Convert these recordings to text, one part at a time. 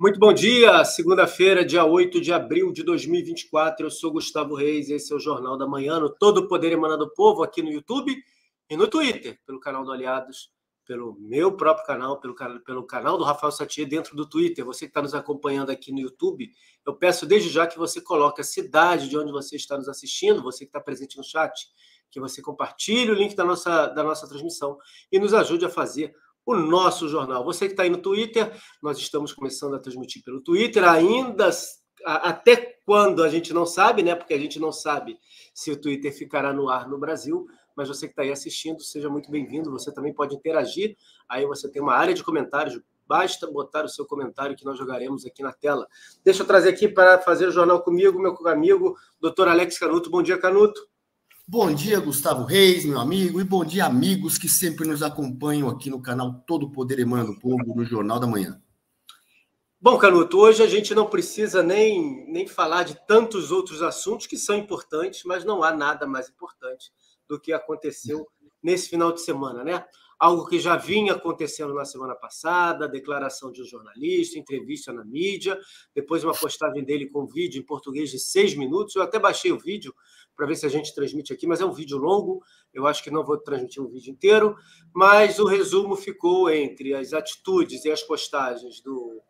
Muito bom dia, segunda-feira, dia 8 de abril de 2024. Eu sou Gustavo Reis, esse é o Jornal da Manhã, no Todo o Poder Emana do Povo, aqui no YouTube e no Twitter, pelo canal do Aliados, pelo meu próprio canal, pelo canal do Rafael Satie dentro do Twitter. Você que está nos acompanhando aqui no YouTube, eu peço desde já que você coloque a cidade de onde você está nos assistindo, você que está presente no chat, que você compartilhe o link da nossa transmissão e nos ajude a fazer o nosso jornal. Você que está aí no Twitter, nós estamos começando a transmitir pelo Twitter, ainda até quando a gente não sabe, né? Porque a gente não sabe se o Twitter ficará no ar no Brasil, mas você que está aí assistindo, seja muito bem-vindo. Você também pode interagir, aí você tem uma área de comentários, basta botar o seu comentário que nós jogaremos aqui na tela. Deixa eu trazer aqui para fazer o jornal comigo, meu amigo, doutor Alex Canuto. Bom dia, Canuto. Bom dia, Gustavo Reis, meu amigo, e bom dia, amigos que sempre nos acompanham aqui no canal Todo o Poder Emana do Povo, no Jornal da Manhã. Bom, Canuto, hoje a gente não precisa nem falar de tantos outros assuntos que são importantes, mas não há nada mais importante do que aconteceu nesse final de semana, né? Algo que já vinha acontecendo na semana passada, declaração de um jornalista, entrevista na mídia, depois uma postagem dele com vídeo em português de 6 minutos. Eu até baixei o vídeo para ver se a gente transmite aqui, mas é um vídeo longo, eu acho que não vou transmitir um vídeo inteiro, mas o resumo ficou entre as atitudes e as postagens do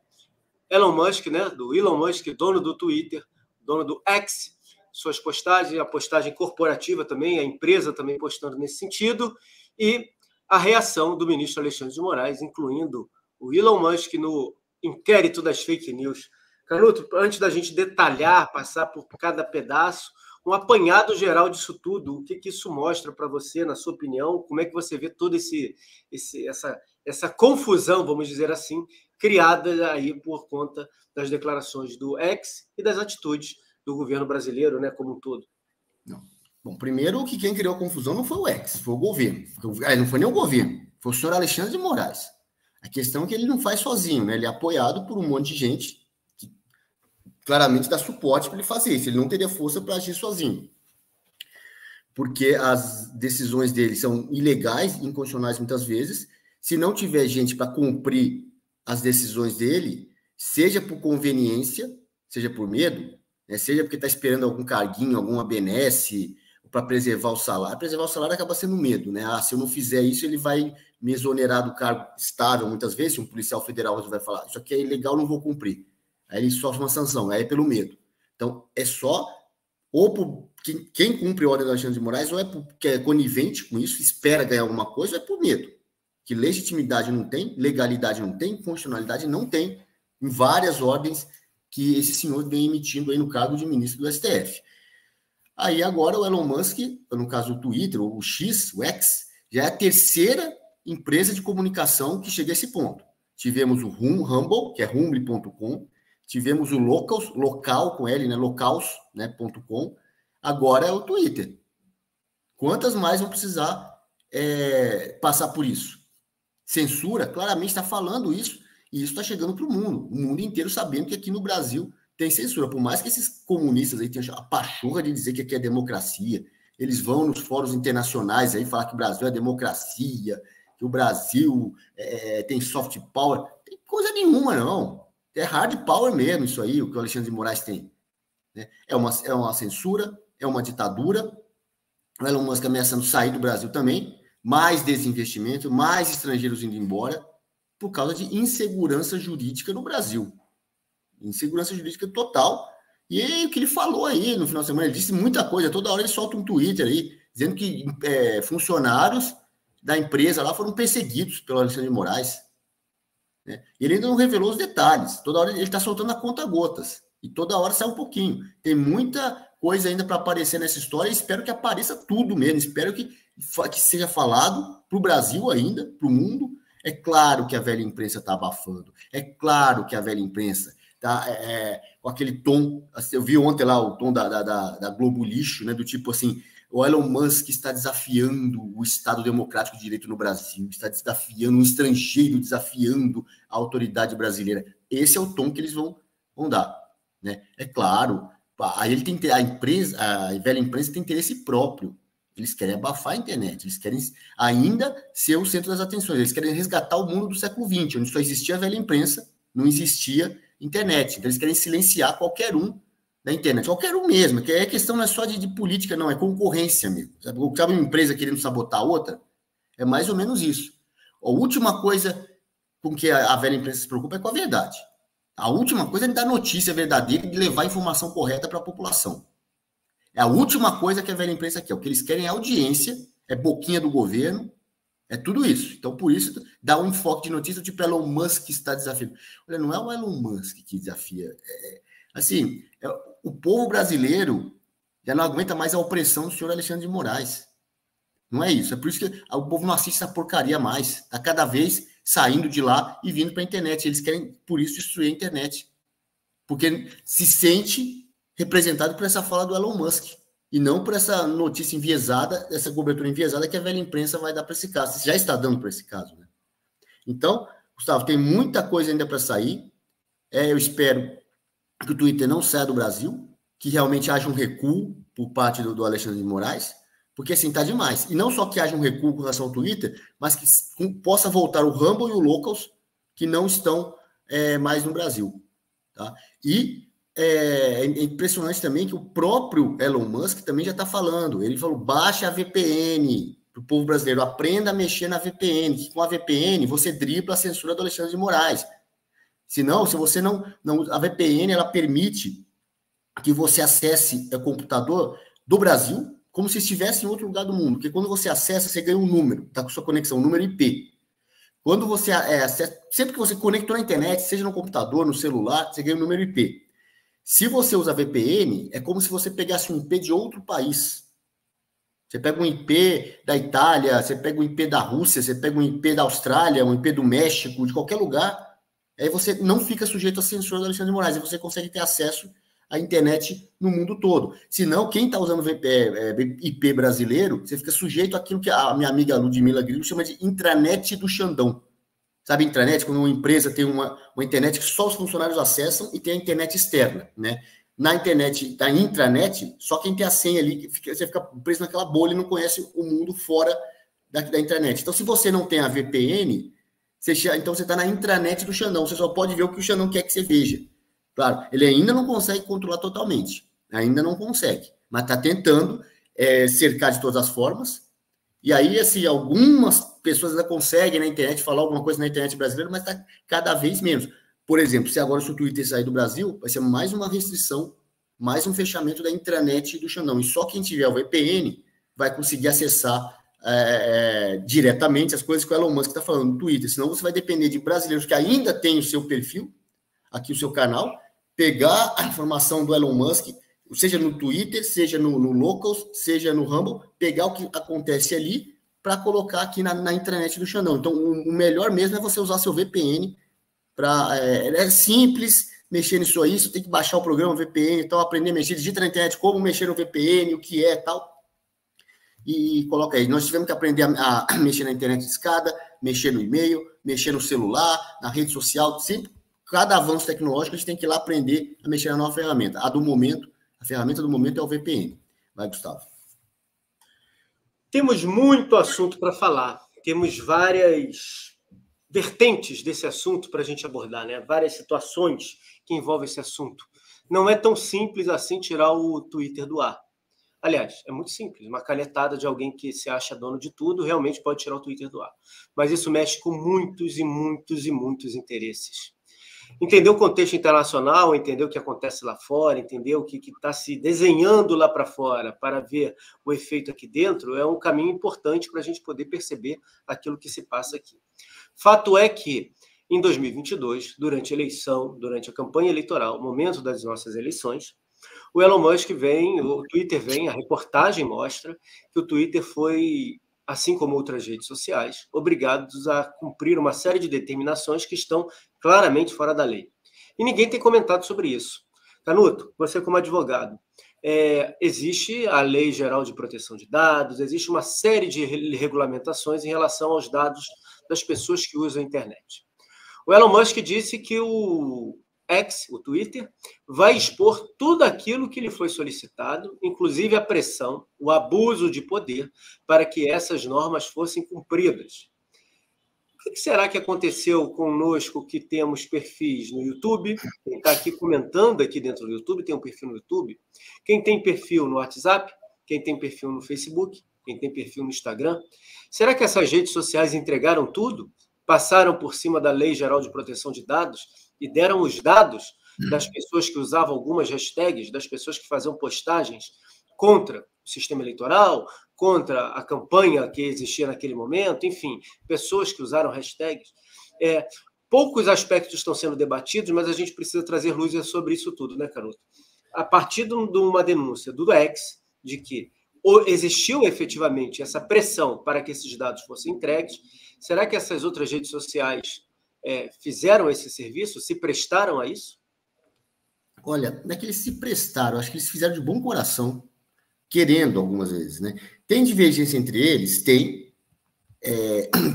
Elon Musk, né? Do Elon Musk, dono do Twitter, dono do X, suas postagens, a postagem corporativa também, a empresa também postando nesse sentido, e a reação do ministro Alexandre de Moraes, incluindo o Elon Musk no inquérito das fake news. Canuto, antes da gente detalhar, passar por cada pedaço, um apanhado geral disso tudo, o que isso mostra para você, na sua opinião? Como é que você vê toda essa confusão, vamos dizer assim, criada aí por conta das declarações do X e das atitudes do governo brasileiro, né, como um todo? Não. Bom, primeiro que quem criou a confusão não foi o X, foi o governo. Não foi nem o governo, foi o senhor Alexandre de Moraes. A questão é que ele não faz sozinho, né? Ele é apoiado por um monte de gente que claramente dá suporte para ele fazer isso. Ele não teria força para agir sozinho. Porque as decisões dele são ilegais, inconstitucionais muitas vezes. Se não tiver gente para cumprir as decisões dele, seja por conveniência, seja por medo, né? Seja porque está esperando algum carguinho, alguma benesse, para preservar o salário. Preservar o salário acaba sendo medo, né? Se eu não fizer isso, ele vai me exonerar do cargo estável, muitas vezes. Se um policial federal vai falar, isso aqui é ilegal, não vou cumprir. Aí ele sofre uma sanção, aí é pelo medo. Então, é só, ou por quem cumpre a ordem do Alexandre de Moraes, ou é porque é conivente com isso, espera ganhar alguma coisa, ou é por medo. Que legitimidade não tem, legalidade não tem, constitucionalidade não tem, em várias ordens que esse senhor vem emitindo aí no cargo de ministro do STF. Aí agora o Elon Musk, no caso o Twitter, o X, o X, já é a terceira empresa de comunicação que chega a esse ponto. Tivemos o Rumble, que é rumble.com, tivemos o local com L, né, locals, né, .com, agora é o Twitter. Quantas mais vão precisar passar por isso? Censura, claramente está falando isso, e isso está chegando para o mundo inteiro sabendo que aqui no Brasil tem censura. Por mais que esses comunistas aí tenham a pachorra de dizer que aqui é democracia, eles vão nos fóruns internacionais aí falar que o Brasil é democracia, que o Brasil tem soft power. Tem coisa nenhuma, não. É hard power mesmo isso aí, o que o Alexandre de Moraes tem. Né? É uma censura, é uma ditadura. O Elon Musk ameaçando sair do Brasil também, mais desinvestimento, mais estrangeiros indo embora, por causa de insegurança jurídica no Brasil. Insegurança jurídica total. E aí, o que ele falou aí no final de semana, ele disse muita coisa, toda hora ele solta um Twitter aí, dizendo que funcionários da empresa lá foram perseguidos pelo Alexandre de Moraes. Né? Ele ainda não revelou os detalhes, toda hora ele está soltando a conta-gotas, e toda hora sai um pouquinho. Tem muita coisa ainda para aparecer nessa história, e espero que apareça tudo mesmo, espero que seja falado para o Brasil ainda, para o mundo. É claro que a velha imprensa está abafando, é claro que a velha imprensa tá, com aquele tom, eu vi ontem lá o tom da Globo Lixo, né, do tipo assim, o Elon Musk está desafiando o Estado Democrático de Direito no Brasil, está desafiando um estrangeiro, desafiando a autoridade brasileira. Esse é o tom que eles vão dar, né? É claro, aí ele tem a velha imprensa tem interesse próprio. Eles querem abafar a internet, eles querem ainda ser o centro das atenções, eles querem resgatar o mundo do século XX, onde só existia a velha imprensa, não existia internet. Então, eles querem silenciar qualquer um da internet, qualquer um mesmo, que a questão não é só de política, não, é concorrência mesmo. Sabe uma empresa querendo sabotar a outra? É mais ou menos isso. A última coisa com que a velha imprensa se preocupa é com a verdade. A última coisa é dar notícia verdadeira e de levar a informação correta para a população. É a última coisa que a velha imprensa quer. O que eles querem é audiência, é boquinha do governo, é tudo isso. Então, por isso, dá um enfoque de notícia tipo Elon Musk que está desafiando. Olha, não é o Elon Musk que desafia. O povo brasileiro já não aguenta mais a opressão do senhor Alexandre de Moraes. Não é isso. É por isso que o povo não assiste essa porcaria mais. Está cada vez saindo de lá e vindo para a internet. Eles querem, por isso, destruir a internet. Porque se sente representado por essa fala do Elon Musk. E não por essa notícia enviesada, essa cobertura enviesada que a velha imprensa vai dar para esse caso. Você já está dando para esse caso, né? Então, Gustavo, tem muita coisa ainda para sair. Eu espero que o Twitter não saia do Brasil, que realmente haja um recuo por parte do Alexandre de Moraes, porque assim está demais. E não só que haja um recuo com relação ao Twitter, mas que possa voltar o Rumble e o Locals, que não estão mais no Brasil. Tá? E é impressionante também que o próprio Elon Musk também já está falando. Ele falou, baixa a VPN para o povo brasileiro, aprenda a mexer na VPN, que com a VPN você dribla a censura do Alexandre de Moraes. Senão, se você não a VPN, ela permite que você acesse o computador do Brasil como se estivesse em outro lugar do mundo. Porque quando você acessa, você ganha um número, está com sua conexão, um número IP. Quando você acessa, sempre que você conectou na internet, seja no computador, no celular, você ganha um número IP. Se você usa VPN, é como se você pegasse um IP de outro país. Você pega um IP da Itália, você pega um IP da Rússia, você pega um IP da Austrália, um IP do México, de qualquer lugar. Aí você não fica sujeito à censura do Alexandre de Moraes, aí você consegue ter acesso à internet no mundo todo. Senão, quem está usando IP brasileiro, você fica sujeito àquilo que a minha amiga Ludmila Grillo chama de intranet do Xandão. Sabe intranet? Quando uma empresa tem uma internet que só os funcionários acessam e tem a internet externa, né? Na internet, da intranet, só quem tem a senha ali, você fica preso naquela bolha e não conhece o mundo fora da intranet. Então, se você não tem a VPN... Então você está na intranet do Xandão, você só pode ver o que o Xandão quer que você veja. Claro, ele ainda não consegue controlar totalmente, ainda não consegue, mas está tentando cercar de todas as formas. E aí, assim, algumas pessoas ainda conseguem na internet falar alguma coisa na internet brasileira, mas está cada vez menos. Por exemplo, se o Twitter sair do Brasil, vai ser mais uma restrição, mais um fechamento da intranet do Xandão. E só quem tiver o VPN vai conseguir acessar diretamente as coisas que o Elon Musk está falando no Twitter, senão você vai depender de brasileiros que ainda têm o seu perfil, aqui o seu canal, pegar a informação do Elon Musk, seja no Twitter, seja no Locals, seja no Rumble, pegar o que acontece ali para colocar aqui na intranet do Xandão. Então, o melhor mesmo é você usar seu VPN. É simples mexer nisso aí, você tem que baixar o programa VPN, então aprender a mexer, digita na internet como mexer no VPN, o que é tal, e coloca aí. Nós tivemos que aprender a mexer na internet de escada, mexer no e-mail, mexer no celular, na rede social. Sempre, cada avanço tecnológico, a gente tem que ir lá aprender a mexer na nova ferramenta. A ferramenta do momento é o VPN. Vai, Gustavo. Temos muito assunto para falar. Temos várias vertentes desse assunto para a gente abordar, né? Várias situações que envolvem esse assunto. Não é tão simples assim tirar o Twitter do ar. Aliás, é muito simples. Uma canetada de alguém que se acha dono de tudo realmente pode tirar o Twitter do ar. Mas isso mexe com muitos e muitos e muitos interesses. Entender o contexto internacional, entender o que acontece lá fora, entender o que está se desenhando lá para fora para ver o efeito aqui dentro é um caminho importante para a gente poder perceber aquilo que se passa aqui. Fato é que, em 2022, durante a eleição, durante a campanha eleitoral, momento das nossas eleições, o Elon Musk o Twitter vem, a reportagem mostra que o Twitter foi, assim como outras redes sociais, obrigados a cumprir uma série de determinações que estão claramente fora da lei. E ninguém tem comentado sobre isso. Canuto, você como advogado, existe a Lei Geral de Proteção de Dados, existe uma série de regulamentações em relação aos dados das pessoas que usam a internet. O Elon Musk disse que o X, o Twitter, vai expor tudo aquilo que lhe foi solicitado, inclusive a pressão, o abuso de poder, para que essas normas fossem cumpridas. O que será que aconteceu conosco que temos perfis no YouTube? Quem está aqui comentando aqui dentro do YouTube tem um perfil no YouTube. Quem tem perfil no WhatsApp, quem tem perfil no Facebook, quem tem perfil no Instagram. Será que essas redes sociais entregaram tudo? Passaram por cima da Lei Geral de Proteção de Dados e deram os dados das pessoas que usavam algumas hashtags, das pessoas que faziam postagens contra o sistema eleitoral, contra a campanha que existia naquele momento, enfim, pessoas que usaram hashtags. Poucos aspectos estão sendo debatidos, mas a gente precisa trazer luz sobre isso tudo, né, Canuto? A partir de uma denúncia do X, de que existiu efetivamente essa pressão para que esses dados fossem entregues, será que essas outras redes sociais fizeram esse serviço, se prestaram a isso? Olha, não é que eles se prestaram, acho que eles fizeram de bom coração, querendo algumas vezes, né? Tem divergência entre eles? Tem.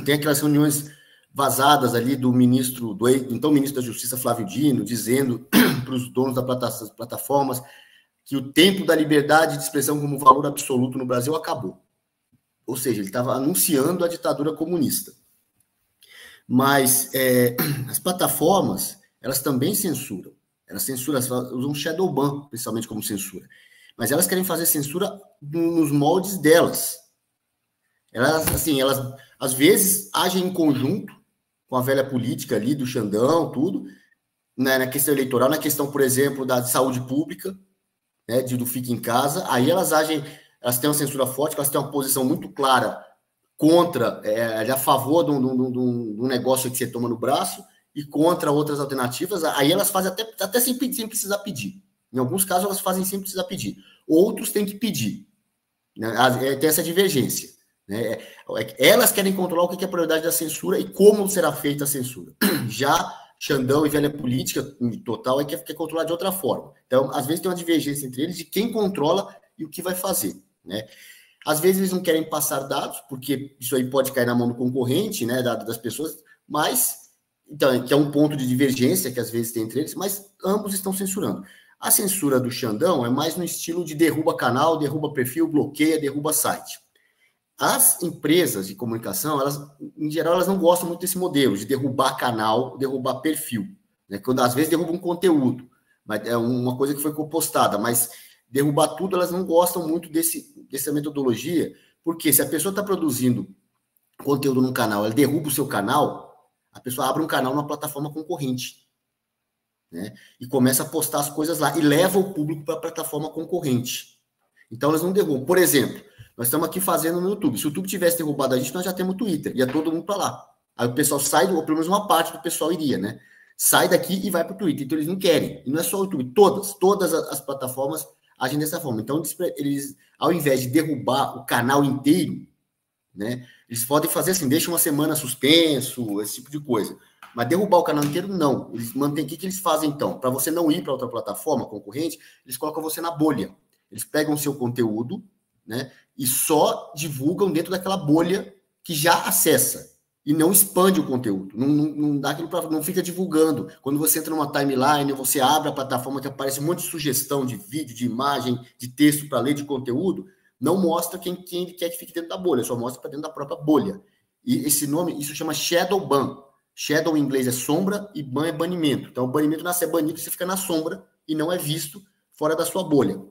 Tem aquelas reuniões vazadas ali do então ministro da Justiça, Flávio Dino, dizendo para os donos das plataformas que o tempo da liberdade de expressão como valor absoluto no Brasil acabou. Ou seja, ele estava anunciando a ditadura comunista. Mas as plataformas, elas também censuram. Elas usam shadow ban, principalmente como censura. Mas elas querem fazer censura nos moldes delas. Elas às vezes agem em conjunto com a velha política ali do Xandão, tudo, né, na questão eleitoral, na questão, por exemplo, da saúde pública, né, do fique em casa. Aí elas têm uma censura forte, elas têm uma posição muito clara contra, a favor de um negócio que você toma no braço e contra outras alternativas. Aí elas fazem até sem precisar pedir. Em alguns casos, elas fazem sem precisar pedir. Outros têm que pedir. Né? Tem essa divergência. Né? Elas querem controlar o que é a prioridade da censura e como será feita a censura. Já Xandão e velha política total quer controlar de outra forma. Então, às vezes tem uma divergência entre eles de quem controla e o que vai fazer. Né? Às vezes eles não querem passar dados, porque isso aí pode cair na mão do concorrente, né, das pessoas, mas, então, que é um ponto de divergência que às vezes tem entre eles, mas ambos estão censurando. A censura do Xandão é mais no estilo de derruba canal, derruba perfil, bloqueia, derruba site. As empresas de comunicação, em geral, elas não gostam muito desse modelo de derrubar canal, derrubar perfil. Né? Quando às vezes derrubam conteúdo, mas é uma coisa que foi postada, mas derrubar tudo, elas não gostam muito dessa metodologia, porque se a pessoa está produzindo conteúdo no canal, ela derruba o seu canal, a pessoa abre um canal numa plataforma concorrente. Né? E começa a postar as coisas lá, e leva o público para a plataforma concorrente. Então, elas não derrubam. Por exemplo, nós estamos aqui fazendo no YouTube. Se o YouTube tivesse derrubado a gente, nós já temos Twitter. Ia todo mundo para lá. Aí o pessoal sai, ou pelo menos uma parte do pessoal iria, né? Sai daqui e vai para o Twitter. Então, eles não querem. E não é só o YouTube. Todas as plataformas agem dessa forma. Então, eles, ao invés de derrubar o canal inteiro, né? Eles podem fazer assim, deixa uma semana suspenso, esse tipo de coisa. Mas derrubar o canal inteiro, não. Eles mantêm. O que eles fazem, então? Para você não ir para outra plataforma concorrente, eles colocam você na bolha. Eles pegam o seu conteúdo, né, e só divulgam dentro daquela bolha que já acessa e não expande o conteúdo, não dá aquilo não fica divulgando. Quando você entra numa timeline, você abre a plataforma que aparece um monte de sugestão de vídeo, de imagem, de texto para ler, de conteúdo, não mostra quem ele quer que fique dentro da bolha, só mostra para dentro da própria bolha. E esse nome, isso chama shadow ban. Shadow em inglês é sombra e ban é banimento. Então o banimento nasce banido, você fica na sombra e não é visto fora da sua bolha.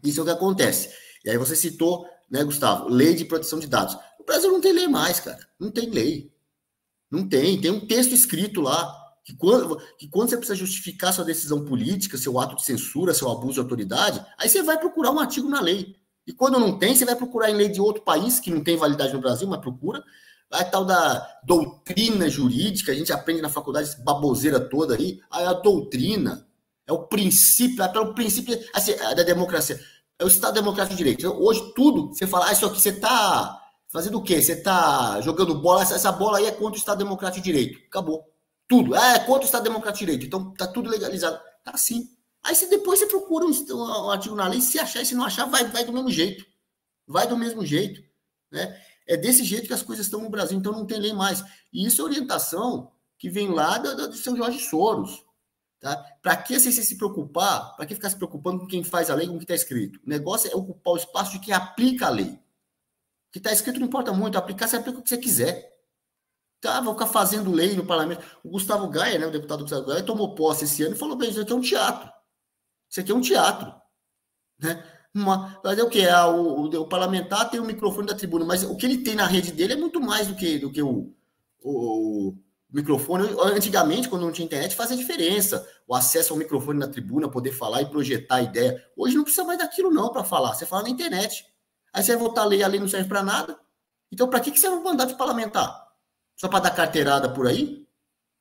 Isso é o que acontece. E aí você citou, né, Gustavo, lei de proteção de dados. O Brasil não tem lei mais, cara. Não tem lei. Não tem. Tem um texto escrito lá que quando você precisa justificar sua decisão política, seu ato de censura, seu abuso de autoridade, aí você vai procurar um artigo na lei. E quando não tem, você vai procurar em lei de outro país que não tem validade no Brasil, mas procura. A tal da doutrina jurídica, a gente aprende na faculdade essa baboseira toda aí. Aí a doutrina é o princípio, até o princípio assim, da democracia. É o Estado Democrático de Direito. Então, hoje, tudo, você fala, isso aqui você está fazendo o quê? Você está jogando bola, essa bola aí é contra o Estado Democrático de Direito. Acabou. Tudo. É contra o Estado Democrático de Direito. Então, tá tudo legalizado. Tá assim. Aí, depois você procura um artigo na lei, se achar e se não achar, vai do mesmo jeito. Vai do mesmo jeito. Né? É desse jeito que as coisas estão no Brasil. Então, não tem lei mais. E isso é orientação que vem lá do seu Jorge Soros. Tá? Para que você se preocupar? Para que ficar se preocupando com quem faz a lei, com o que está escrito? O negócio é ocupar o espaço de quem aplica a lei. O que está escrito não importa muito. Aplicar, você aplica o que você quiser. Tá, vão ficar fazendo lei no parlamento. O Gustavo Gaia, né, o deputado Gustavo Gaia, tomou posse esse ano e falou: bem, isso aqui é um teatro. Isso aqui é um teatro. Né? Mas é o que? O parlamentar tem o microfone da tribuna, mas o que ele tem na rede dele é muito mais do que o microfone. Antigamente, quando não tinha internet, fazia diferença. O acesso ao microfone na tribuna, poder falar e projetar a ideia. Hoje não precisa mais daquilo não para falar. Você fala na internet. Aí você vai votar a lei não serve para nada. Então, para que serve um mandato parlamentar? Só para dar carteirada por aí?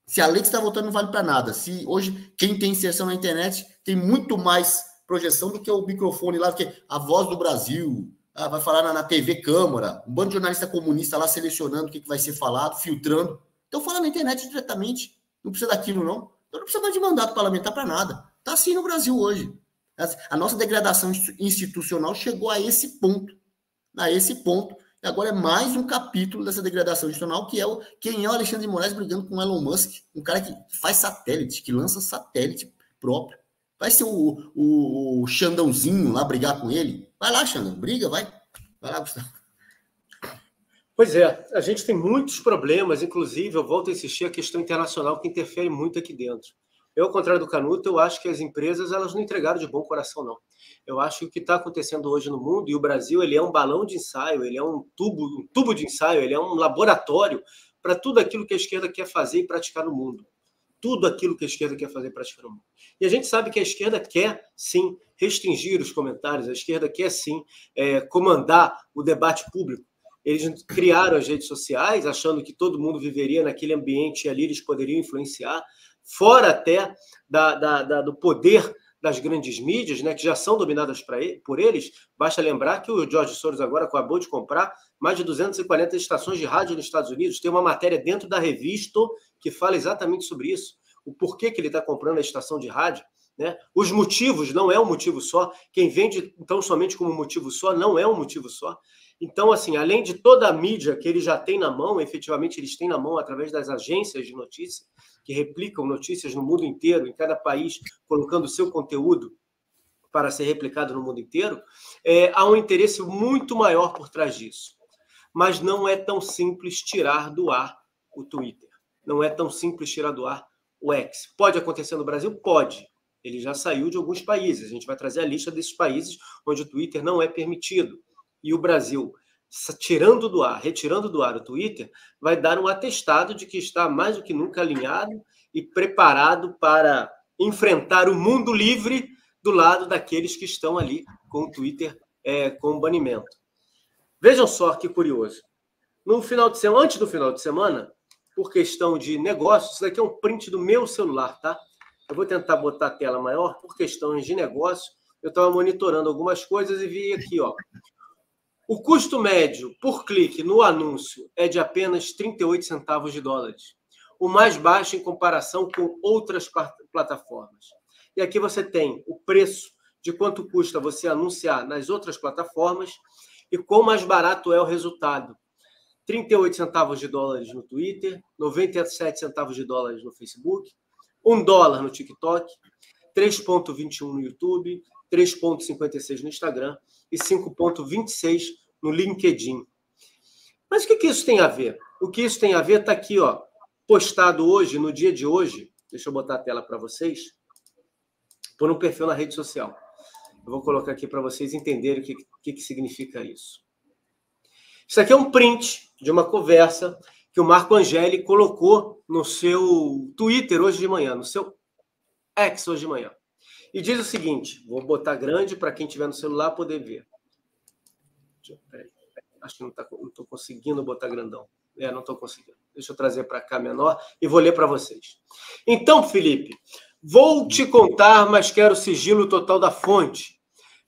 Se a lei que você está votando não vale para nada. Se hoje quem tem inserção na internet tem muito mais projeção do que o microfone lá, porque a Voz do Brasil, vai falar na TV Câmara, um bando de jornalista comunista lá selecionando o que vai ser falado, filtrando. Então fala na internet diretamente. Não precisa daquilo, não. Então não precisa mais de mandato parlamentar para nada. Está assim no Brasil hoje. A nossa degradação institucional chegou a esse ponto. A esse ponto. E agora é mais um capítulo dessa degradação institucional, que é quem é o Alexandre de Moraes brigando com o Elon Musk, um cara que faz satélite, que lança satélite próprio. Vai ser o Xandãozinho lá brigar com ele? Vai lá, Xandão, briga, vai. Vai lá, Gustavo. Pois é, a gente tem muitos problemas, inclusive, eu volto a insistir, a questão internacional que interfere muito aqui dentro. Eu, ao contrário do Canuto, eu acho que as empresas elas não entregaram de bom coração, não. Eu acho que o que está acontecendo hoje no mundo, e o Brasil ele é um balão de ensaio, ele é um tubo de ensaio, ele é um laboratório para tudo aquilo que a esquerda quer fazer e praticar no mundo. Tudo aquilo que a esquerda quer fazer e praticar no mundo. E a gente sabe que a esquerda quer, sim, restringir os comentários, a esquerda quer, sim, comandar o debate público. Eles criaram as redes sociais, achando que todo mundo viveria naquele ambiente e ali eles poderiam influenciar, fora até do poder das grandes mídias, né, que já são dominadas por eles. Basta lembrar que o Jorge Soros agora acabou de comprar mais de 240 estações de rádio nos Estados Unidos. Tem uma matéria dentro da revista que fala exatamente sobre isso, o porquê que ele está comprando a estação de rádio. Né? Os motivos não é um motivo só. Quem vende então somente como motivo só não é um motivo só. Então, assim, além de toda a mídia que ele já tem na mão, efetivamente eles têm na mão através das agências de notícia, que replicam notícias no mundo inteiro, em cada país, colocando o seu conteúdo para ser replicado no mundo inteiro, há um interesse muito maior por trás disso. Mas não é tão simples tirar do ar o Twitter. Não é tão simples tirar do ar o X. Pode acontecer no Brasil? Pode. Ele já saiu de alguns países. A gente vai trazer a lista desses países onde o Twitter não é permitido. E o Brasil, retirando do ar o Twitter, vai dar um atestado de que está mais do que nunca alinhado e preparado para enfrentar o mundo livre do lado daqueles que estão ali com o Twitter com banimento. Vejam só que curioso. Antes do final de semana, por questão de negócios, isso daqui é um print do meu celular, tá? Eu vou tentar botar a tela maior. Por questões de negócio, eu estava monitorando algumas coisas e vi aqui, ó. O custo médio por clique no anúncio é de apenas 38 centavos de dólares, o mais baixo em comparação com outras plataformas. E aqui você tem o preço de quanto custa você anunciar nas outras plataformas e quão mais barato é o resultado. 38 centavos de dólares no Twitter, 97 centavos de dólares no Facebook, $1 no TikTok, 3,21 no YouTube, 3,56 no Instagram e 5,26 no LinkedIn. Mas o que isso tem a ver? O que isso tem a ver está aqui, ó, postado hoje, no dia de hoje. Deixa eu botar a tela para vocês. Por um perfil na rede social. Eu vou colocar aqui para vocês entenderem o que significa isso. Isso aqui é um print de uma conversa que o Marco Angeli colocou no seu Twitter hoje de manhã, no seu X hoje de manhã. E diz o seguinte, vou botar grande para quem tiver no celular poder ver. Acho que não estou conseguindo botar grandão. Não estou conseguindo. Deixa eu trazer para cá menor e vou ler para vocês. Então, Felipe, vou te contar, mas quero sigilo total da fonte.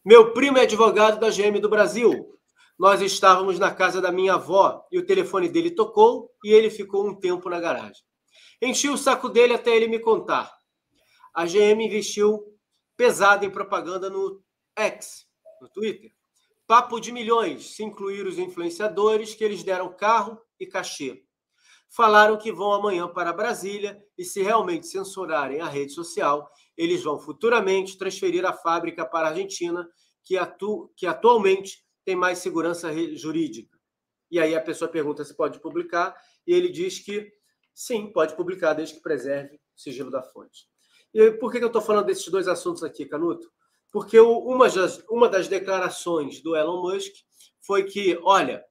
Meu primo é advogado da GM do Brasil. Nós estávamos na casa da minha avó e o telefone dele tocou e ele ficou um tempo na garagem. Enchi o saco dele até ele me contar. A GM investiu pesado em propaganda no X, no Twitter. Papo de milhões, se incluir os influenciadores, que eles deram carro e cachê. Falaram que vão amanhã para Brasília e, se realmente censurarem a rede social, eles vão futuramente transferir a fábrica para a Argentina, que atualmente tem mais segurança jurídica. E aí a pessoa pergunta se pode publicar, e ele diz que sim, pode publicar desde que preserve o sigilo da fonte. E por que eu estou falando desses dois assuntos aqui, Canuto? Porque uma das declarações do Elon Musk foi que, olha,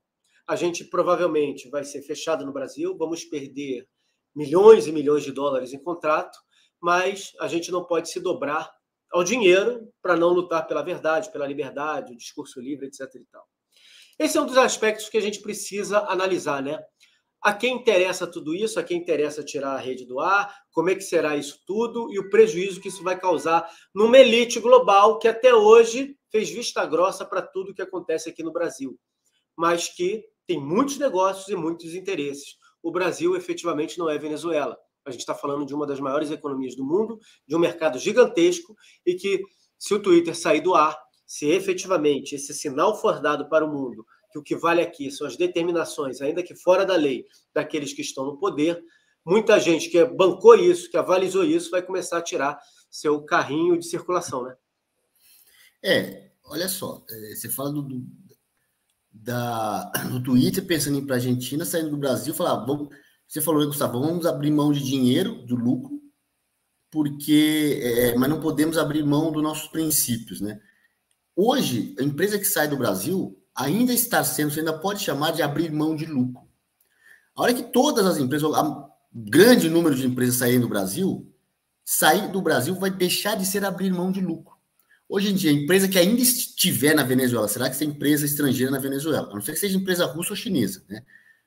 a gente provavelmente vai ser fechado no Brasil, vamos perder milhões e milhões de dólares em contrato, mas a gente não pode se dobrar ao dinheiro para não lutar pela verdade, pela liberdade, o discurso livre, etc. e tal. Esse é um dos aspectos que a gente precisa analisar, né? A quem interessa tudo isso, a quem interessa tirar a rede do ar, como é que será isso tudo e o prejuízo que isso vai causar numa elite global que até hoje fez vista grossa para tudo que acontece aqui no Brasil, mas que tem muitos negócios e muitos interesses. O Brasil efetivamente não é Venezuela. A gente está falando de uma das maiores economias do mundo, de um mercado gigantesco e que, se o Twitter sair do ar, se efetivamente esse sinal for dado para o mundo que o que vale aqui são as determinações, ainda que fora da lei, daqueles que estão no poder, muita gente que bancou isso, que avalizou isso, vai começar a tirar seu carrinho de circulação, né? Olha só, você fala do Twitter pensando em ir para a Argentina, saindo do Brasil, falar, você falou, né, Gustavo, vamos abrir mão de dinheiro, do lucro, mas não podemos abrir mão dos nossos princípios, né? Hoje, a empresa que sai do Brasil ainda está sendo, você ainda pode chamar de abrir mão de lucro. A hora que todas as empresas, a grande número de empresas saírem do Brasil, sair do Brasil vai deixar de ser abrir mão de lucro. Hoje em dia, a empresa que ainda estiver na Venezuela, será que essa empresa estrangeira na Venezuela? A não ser que seja empresa russa ou chinesa, né?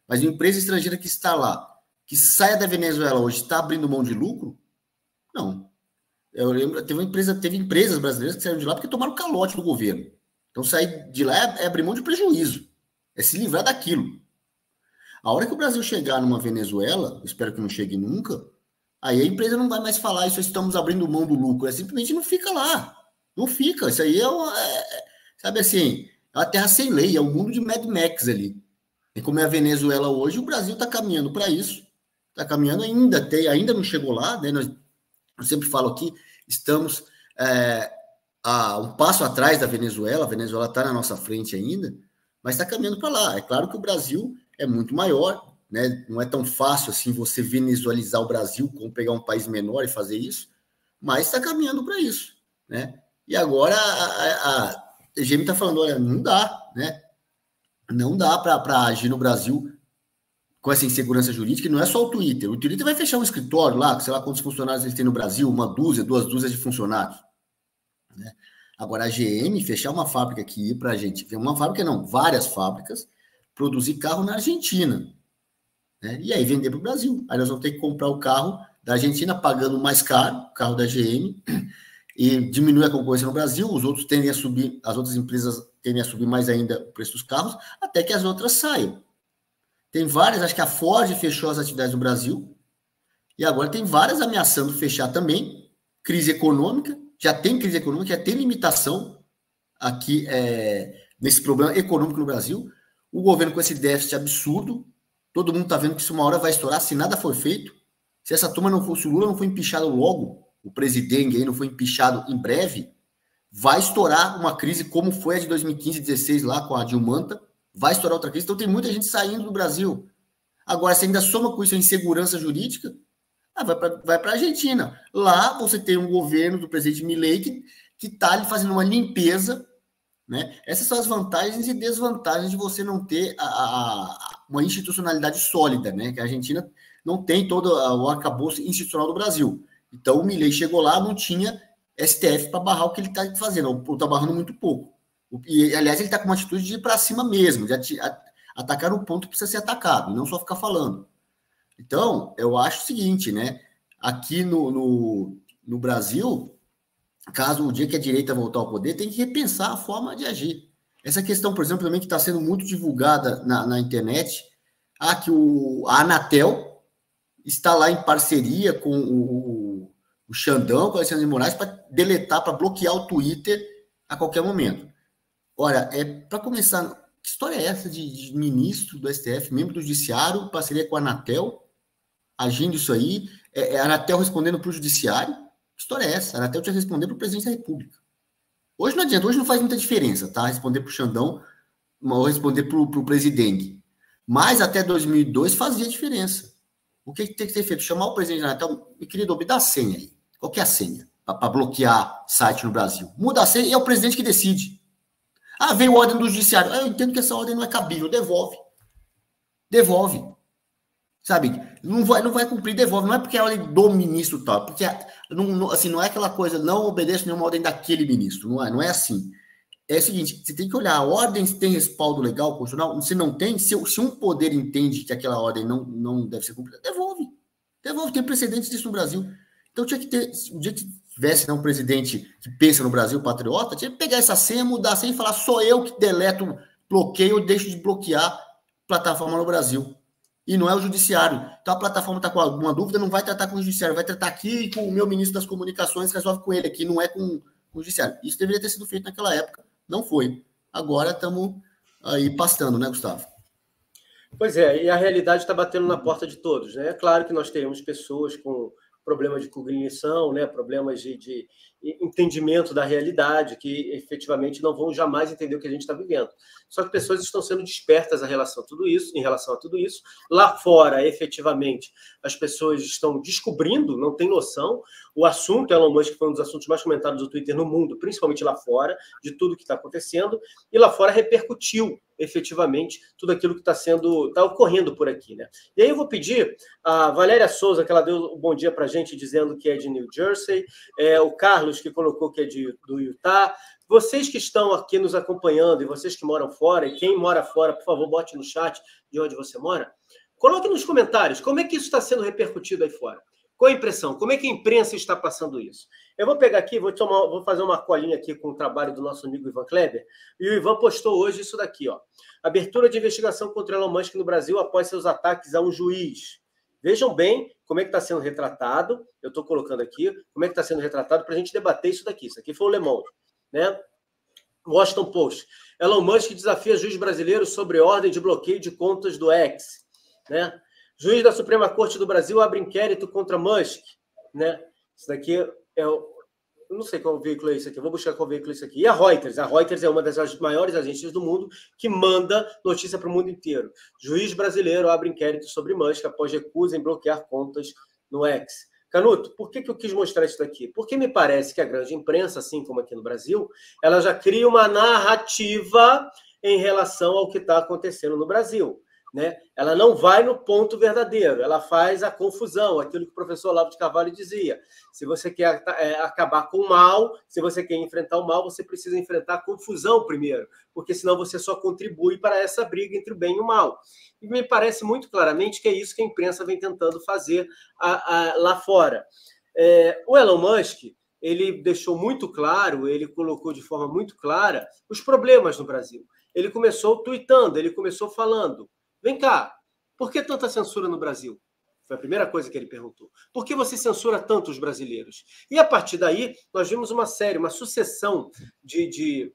Mas uma empresa estrangeira que está lá, que saia da Venezuela hoje, está abrindo mão de lucro? Não. Eu lembro, teve empresas brasileiras que saíram de lá porque tomaram calote do governo. Então, sair de lá é abrir mão de prejuízo. É se livrar daquilo. A hora que o Brasil chegar numa Venezuela, espero que não chegue nunca, aí a empresa não vai mais falar isso, estamos abrindo mão do lucro. Simplesmente não fica lá. Não fica. Isso aí sabe assim, é uma terra sem lei, é um mundo de Mad Max ali. E como é a Venezuela hoje, o Brasil está caminhando para isso. Está caminhando ainda não chegou lá, né? Eu sempre falo aqui, estamos um passo atrás da Venezuela, a Venezuela está na nossa frente ainda, mas está caminhando para lá. É claro que o Brasil é muito maior, né? Não é tão fácil assim você venezuelizar o Brasil, como pegar um país menor e fazer isso, mas está caminhando para isso, né? E agora a EGM está falando, olha, não dá, né? Não dá para agir no Brasil com essa insegurança jurídica, e não é só o Twitter. O Twitter vai fechar um escritório lá, sei lá quantos funcionários eles têm no Brasil, 1 dúzia, 2 dúzias de funcionários, né? Agora, a GM fechar uma fábrica aqui para a gente, uma fábrica não, várias fábricas, produzir carro na Argentina, né? E aí vender para o Brasil. Aí nós vamos ter que comprar o carro da Argentina pagando mais caro, o carro da GM, e diminui a concorrência no Brasil, os outros tendem a subir, as outras empresas tendem a subir mais ainda o preço dos carros, até que as outras saiam. Tem várias, acho que a Ford fechou as atividades no Brasil, e agora tem várias ameaçando fechar também, crise econômica, já tem crise econômica, já tem limitação aqui nesse problema econômico no Brasil, o governo com esse déficit absurdo, todo mundo está vendo que isso uma hora vai estourar, se nada for feito, se essa turma não fosse, o Lula não foi empichado logo, o presidente aí não foi empichado em breve, vai estourar uma crise como foi a de 2015 e 2016 lá com a Dilmanta, vai estourar outra crise, então tem muita gente saindo do Brasil. Agora, se ainda soma com isso a insegurança jurídica, vai para a Argentina. Lá você tem um governo do presidente Milei que está ali fazendo uma limpeza, né? Essas são as vantagens e desvantagens de você não ter uma institucionalidade sólida, né? Que a Argentina não tem todo o arcabouço institucional do Brasil. Então, o Milei chegou lá, não tinha STF para barrar o que ele está fazendo, ou está barrando muito pouco. E, aliás, ele está com uma atitude de ir para cima mesmo, de atacar no ponto que precisa ser atacado, e não só ficar falando. Então, eu acho o seguinte, né? Aqui no Brasil, caso o dia que a direita voltar ao poder, tem que repensar a forma de agir. Essa questão, por exemplo, também que está sendo muito divulgada na internet, que a Anatel está lá em parceria com o Xandão, com o Alexandre de Moraes, para deletar, para bloquear o Twitter a qualquer momento. Ora, para começar, que história é essa de ministro do STF, membro do Judiciário, parceria com a Anatel, agindo isso aí? A Anatel respondendo para o Judiciário? Que história é essa? A Anatel tinha que responder para o presidente da República. Hoje não adianta, hoje não faz muita diferença, tá? Responder para o Xandão ou responder para o presidente. Mas até 2002 fazia diferença. O que tem que ser feito? Chamar o presidente da Anatel, meu querido, me dá a senha aí. Qual que é a senha para bloquear site no Brasil? Muda a senha e é o presidente que decide. Ah, veio ordem do judiciário. Eu entendo que essa ordem não é cabível. Devolve. Devolve. Sabe? Não vai cumprir, devolve. Não é porque é a ordem do ministro tal. Porque assim, não é aquela coisa, não obedeço nenhuma ordem daquele ministro. Não é assim. É o seguinte, você tem que olhar, a ordem tem respaldo legal, constitucional? Se não tem, se um poder entende que aquela ordem não deve ser cumprida, devolve. Devolve, tem precedentes disso no Brasil. Então tinha que ter, o dia que tivesse um presidente que pensa no Brasil patriota, tinha que pegar essa senha, mudar a senha e falar, sou eu que deleto, bloqueio, deixo de bloquear plataforma no Brasil. E não é o judiciário. Então a plataforma está com alguma dúvida, não vai tratar com o judiciário, vai tratar aqui com o meu ministro das comunicações, resolve com ele aqui, não é com o judiciário. Isso deveria ter sido feito naquela época. Não foi. Agora estamos aí pastando, né, Gustavo? Pois é, e a realidade está batendo na porta de todos, né? É claro que nós teremos pessoas com problemas de cognição, né? Problemas de entendimento da realidade, que efetivamente não vão jamais entender o que a gente está vivendo. Só que pessoas estão sendo despertas em relação a tudo isso. Lá fora, efetivamente, as pessoas estão descobrindo, não tem noção. O assunto, Elon Musk foi um dos assuntos mais comentados do Twitter no mundo, principalmente lá fora, de tudo que está acontecendo, e lá fora repercutiu efetivamente tudo aquilo que está ocorrendo por aqui, né? E aí eu vou pedir a Valéria Souza, que ela deu um bom dia para a gente, dizendo que é de New Jersey, o Carlos, que colocou que é do Utah. Vocês que estão aqui nos acompanhando e vocês que moram fora, e quem mora fora, por favor, bote no chat de onde você mora. Coloque nos comentários como é que isso está sendo repercutido aí fora. Qual a impressão? Como é que a imprensa está passando isso? Eu vou pegar aqui, vou fazer uma colinha aqui com o trabalho do nosso amigo Ivan Kleber. E o Ivan postou hoje isso daqui, ó. Abertura de investigação contra Elon Musk no Brasil após seus ataques a um juiz. Vejam bem como é que está sendo retratado. Eu estou colocando aqui como é que está sendo retratado para a gente debater isso daqui. Isso aqui foi o Le Monde, né? Washington Post. Elon Musk desafia juiz brasileiro sobre ordem de bloqueio de contas do X, né? Juiz da Suprema Corte do Brasil abre inquérito contra Musk, né? Isso daqui eu não sei qual veículo é isso aqui, eu vou buscar qual veículo é isso aqui. E a Reuters é uma das maiores agências do mundo que manda notícia para o mundo inteiro. Juiz brasileiro abre inquérito sobre Musk após recusa em bloquear contas no X. Canuto, por que eu quis mostrar isso daqui? Porque me parece que a grande imprensa, assim como aqui no Brasil, ela já cria uma narrativa em relação ao que está acontecendo no Brasil, né? Ela não vai no ponto verdadeiro, ela faz a confusão, aquilo que o professor Olavo de Carvalho dizia. Se você quer acabar com o mal, se você quer enfrentar o mal, você precisa enfrentar a confusão primeiro, porque senão você só contribui para essa briga entre o bem e o mal. E me parece muito claramente que é isso que a imprensa vem tentando fazer lá fora. O Elon Musk, ele deixou muito claro, ele colocou de forma muito clara os problemas no Brasil. Ele começou tweetando, ele começou falando: vem cá, por que tanta censura no Brasil? Foi a primeira coisa que ele perguntou. Por que você censura tanto os brasileiros? E a partir daí, nós vimos uma sucessão de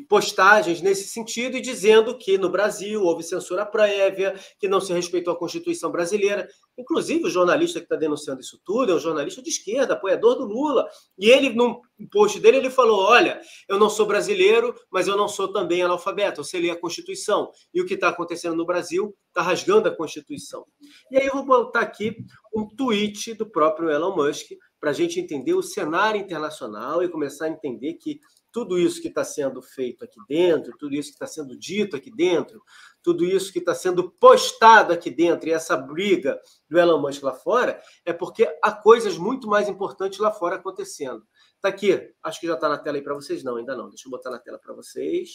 postagens nesse sentido e dizendo que no Brasil houve censura prévia, que não se respeitou a Constituição brasileira. Inclusive, o jornalista que está denunciando isso tudo é um jornalista de esquerda, apoiador do Lula. E ele, num post dele, ele falou: olha, eu não sou brasileiro, mas eu não sou também analfabeto, eu sei ler a Constituição. E o que está acontecendo no Brasil está rasgando a Constituição. E aí eu vou botar aqui um tweet do próprio Elon Musk para a gente entender o cenário internacional e começar a entender que tudo isso que está sendo feito aqui dentro, tudo isso que está sendo dito aqui dentro, tudo isso que está sendo postado aqui dentro, e essa briga do Elon Musk lá fora, é porque há coisas muito mais importantes lá fora acontecendo. Está aqui, acho que já está na tela aí para vocês. Não, ainda não. Deixa eu botar na tela para vocês.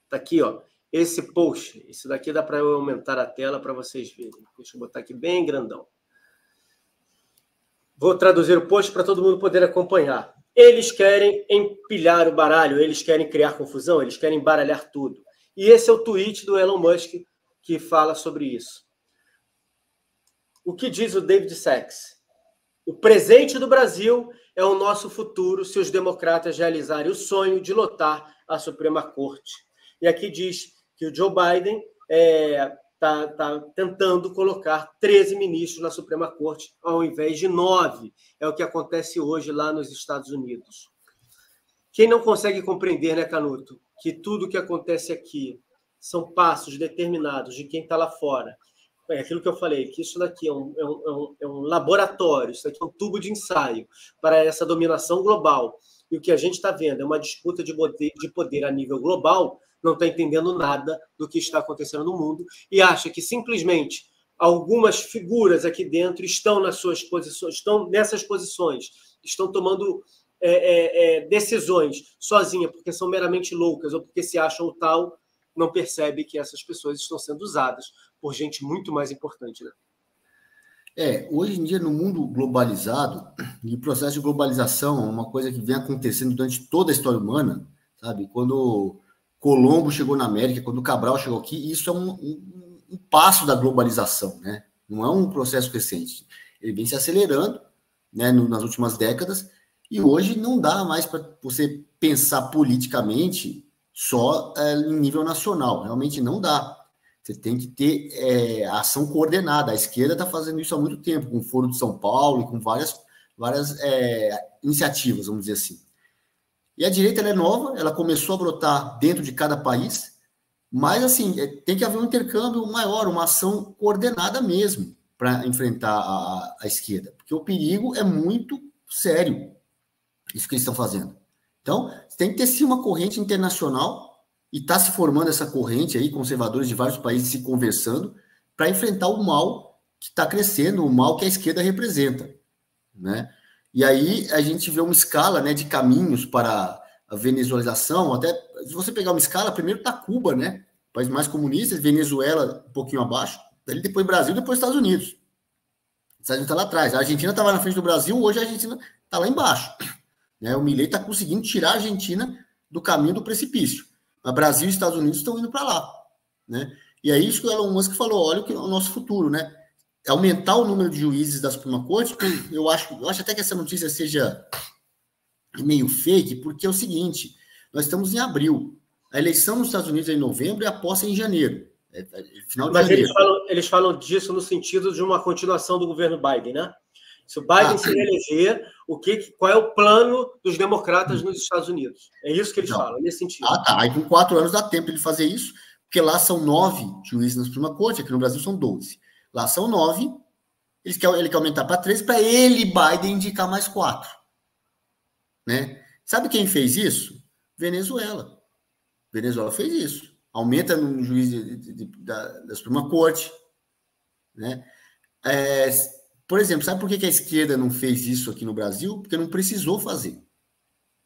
Está aqui, ó, esse post. Esse daqui dá para eu aumentar a tela para vocês verem. Deixa eu botar aqui bem grandão. Vou traduzir o post para todo mundo poder acompanhar. Eles querem empilhar o baralho, eles querem criar confusão, eles querem baralhar tudo. E esse é o tweet do Elon Musk que fala sobre isso. O que diz o David Sachs? O presente do Brasil é o nosso futuro se os democratas realizarem o sonho de lotar a Suprema Corte. E aqui diz que o Joe Biden está tentando colocar 13 ministros na Suprema Corte, ao invés de 9. É o que acontece hoje lá nos Estados Unidos. Quem não consegue compreender, né, Canuto, que tudo que acontece aqui são passos determinados de quem está lá fora. É aquilo que eu falei, que isso daqui é um laboratório, isso daqui é um tubo de ensaio para essa dominação global. E o que a gente está vendo é uma disputa de poder a nível global, não está entendendo nada do que está acontecendo no mundo e acha que simplesmente algumas figuras aqui dentro estão nas suas posições, estão nessas posições, estão tomando decisões sozinha porque são meramente loucas ou porque se acham o tal, não percebe que essas pessoas estão sendo usadas por gente muito mais importante, né? Hoje em dia, no mundo globalizado, e o processo de globalização é uma coisa que vem acontecendo durante toda a história humana, sabe? Quando Colombo chegou na América, quando Cabral chegou aqui, isso é um passo da globalização, né? Não é um processo recente. Ele vem se acelerando, né, nas últimas décadas, e hoje não dá mais para você pensar politicamente só em nível nacional. Realmente não dá. Você tem que ter ação coordenada. A esquerda está fazendo isso há muito tempo, com o Foro de São Paulo e com várias iniciativas, vamos dizer assim. E a direita ela é nova, ela começou a brotar dentro de cada país, mas assim, tem que haver um intercâmbio maior, uma ação coordenada mesmo para enfrentar a esquerda, porque o perigo é muito sério, isso que eles estão fazendo. Então, tem que ter sim uma corrente internacional. E está se formando essa corrente aí, conservadores de vários países se conversando, para enfrentar o mal que está crescendo, o mal que a esquerda representa, né? E aí a gente vê uma escala, né, de caminhos para a venezuelização. Até se você pegar uma escala, primeiro está Cuba, né? País mais comunista, Venezuela um pouquinho abaixo, depois Brasil, depois Estados Unidos. Os Estados Unidos está lá atrás. A Argentina estava na frente do Brasil, hoje a Argentina está lá embaixo, né? O Milei está conseguindo tirar a Argentina do caminho do precipício. O Brasil e Estados Unidos estão indo para lá, né? E é isso que o Elon Musk falou, olha o nosso futuro, né? Aumentar o número de juízes da Suprema Corte, eu acho até que essa notícia seja meio fake, porque é o seguinte, nós estamos em abril, a eleição nos Estados Unidos é em novembro e a posse é em janeiro, final de janeiro. Mas eles falam disso no sentido de uma continuação do governo Biden, né? Se o Biden se reeleger, qual é o plano dos democratas nos Estados Unidos? É isso que eles falam, nesse sentido. Tá. Aí com 4 anos dá tempo de fazer isso, porque lá são 9 juízes na Suprema Corte, aqui no Brasil são 12. Lá são 9, ele quer aumentar para 13, para ele, Biden, indicar mais 4. Né? Sabe quem fez isso? Venezuela. Venezuela fez isso. Aumenta no juiz da Suprema Corte. Né? Por exemplo, sabe por que a esquerda não fez isso aqui no Brasil? Porque não precisou fazer.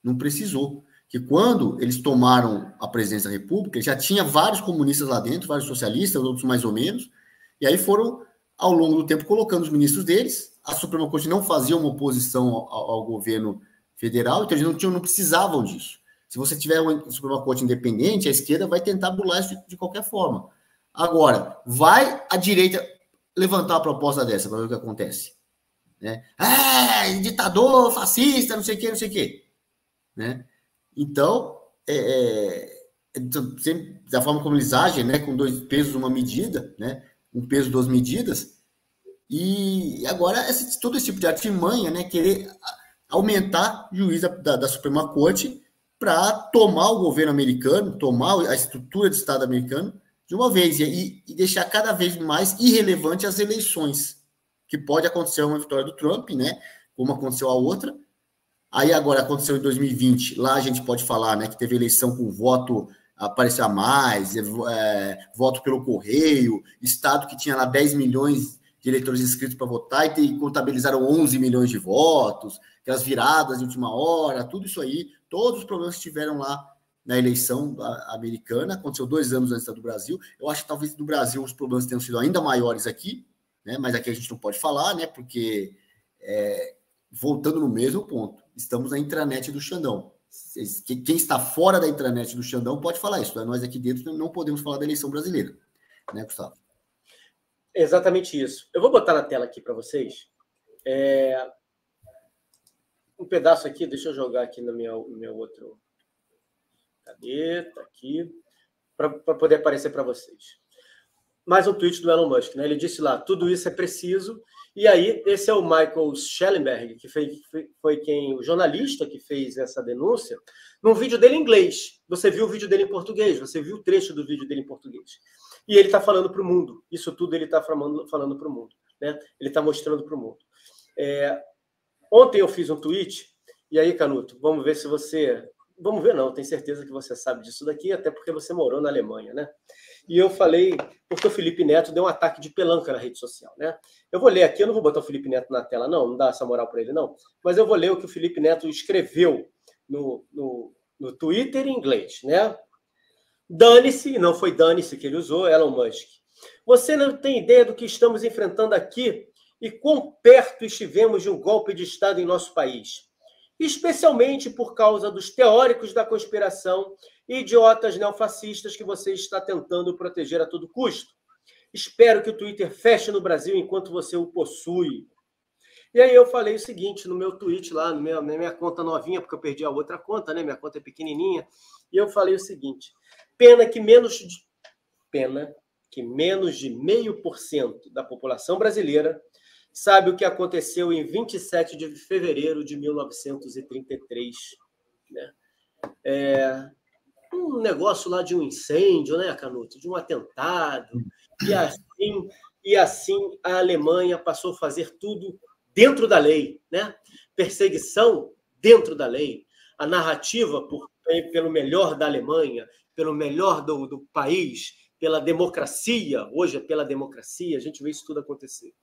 Não precisou. Porque quando eles tomaram a presidência da República, já tinha vários comunistas lá dentro, vários socialistas, outros mais ou menos, e aí foram, ao longo do tempo, colocando os ministros deles. A Suprema Corte não fazia uma oposição ao governo federal, então eles não precisavam disso. Se você tiver uma Suprema Corte independente, a esquerda vai tentar bular isso de qualquer forma. Agora, vai a direita levantar a proposta dessa para ver o que acontece, né? Ditador, fascista, não sei o quê, né? Então, da forma como eles agem, né, com 2 pesos, uma medida, né, 1 peso, 2 medidas, e agora todo esse tipo de artimanha, né, querer aumentar o juiz da Suprema Corte para tomar o governo americano, tomar a estrutura do Estado americano de uma vez, e deixar cada vez mais irrelevante as eleições, que pode acontecer uma vitória do Trump, né, como aconteceu a outra. Aí agora aconteceu em 2020, lá a gente pode falar, né, que teve eleição com voto aparecer a mais, voto pelo correio, estado que tinha lá 10 milhões de eleitores inscritos para votar e contabilizaram 11 milhões de votos, aquelas viradas de última hora, tudo isso aí, todos os problemas que tiveram lá na eleição americana, aconteceu 2 anos antes da do Brasil. Eu acho que talvez do Brasil os problemas tenham sido ainda maiores aqui, né, mas aqui a gente não pode falar, né, porque voltando no mesmo ponto, estamos na intranet do Xandão. Quem está fora da intranet do Xandão pode falar isso. Nós aqui dentro não podemos falar da eleição brasileira. Né, Gustavo? Exatamente isso. Eu vou botar na tela aqui para vocês um pedaço aqui. Deixa eu jogar aqui no meu outro... Cadê? Tá aqui. Para poder aparecer para vocês. Mais um tweet do Elon Musk, né? Ele disse lá, tudo isso é preciso E aí, esse é o Michael Schellenberg, que foi o jornalista que fez essa denúncia, num vídeo dele em inglês. Você viu o vídeo dele em português, você viu o trecho do vídeo dele em português. E ele está falando para o mundo. Isso tudo ele está falando para o mundo. Né? Ele está mostrando para o mundo. Ontem eu fiz um tweet, e aí, Canuto, vamos ver se você... Vamos ver, não, tenho certeza que você sabe disso daqui, até porque você morou na Alemanha, né? E eu falei, porque o Felipe Neto deu um ataque de pelanca na rede social, né? Eu vou ler aqui, eu não vou botar o Felipe Neto na tela, não dá essa moral para ele, não. Mas eu vou ler o que o Felipe Neto escreveu no Twitter em inglês, né? Dane-se, não foi dane-se que ele usou, Elon Musk. Você não tem ideia do que estamos enfrentando aqui e quão perto estivemos de um golpe de Estado em nosso país. Especialmente por causa dos teóricos da conspiração e idiotas neofascistas que você está tentando proteger a todo custo. Espero que o Twitter feche no Brasil enquanto você o possui. E aí eu falei o seguinte no meu tweet lá, na minha conta novinha, porque eu perdi a outra conta, né? Minha conta é pequenininha. E eu falei o seguinte, pena que menos de 0,5% da população brasileira sabe o que aconteceu em 27 de fevereiro de 1933. Né? Um negócio lá de um incêndio, né, Canuto? De um atentado. E assim a Alemanha passou a fazer tudo dentro da lei. Né? Perseguição dentro da lei. A narrativa pelo melhor da Alemanha, pelo melhor do país, pela democracia. Hoje é pela democracia, a gente vê isso tudo acontecer.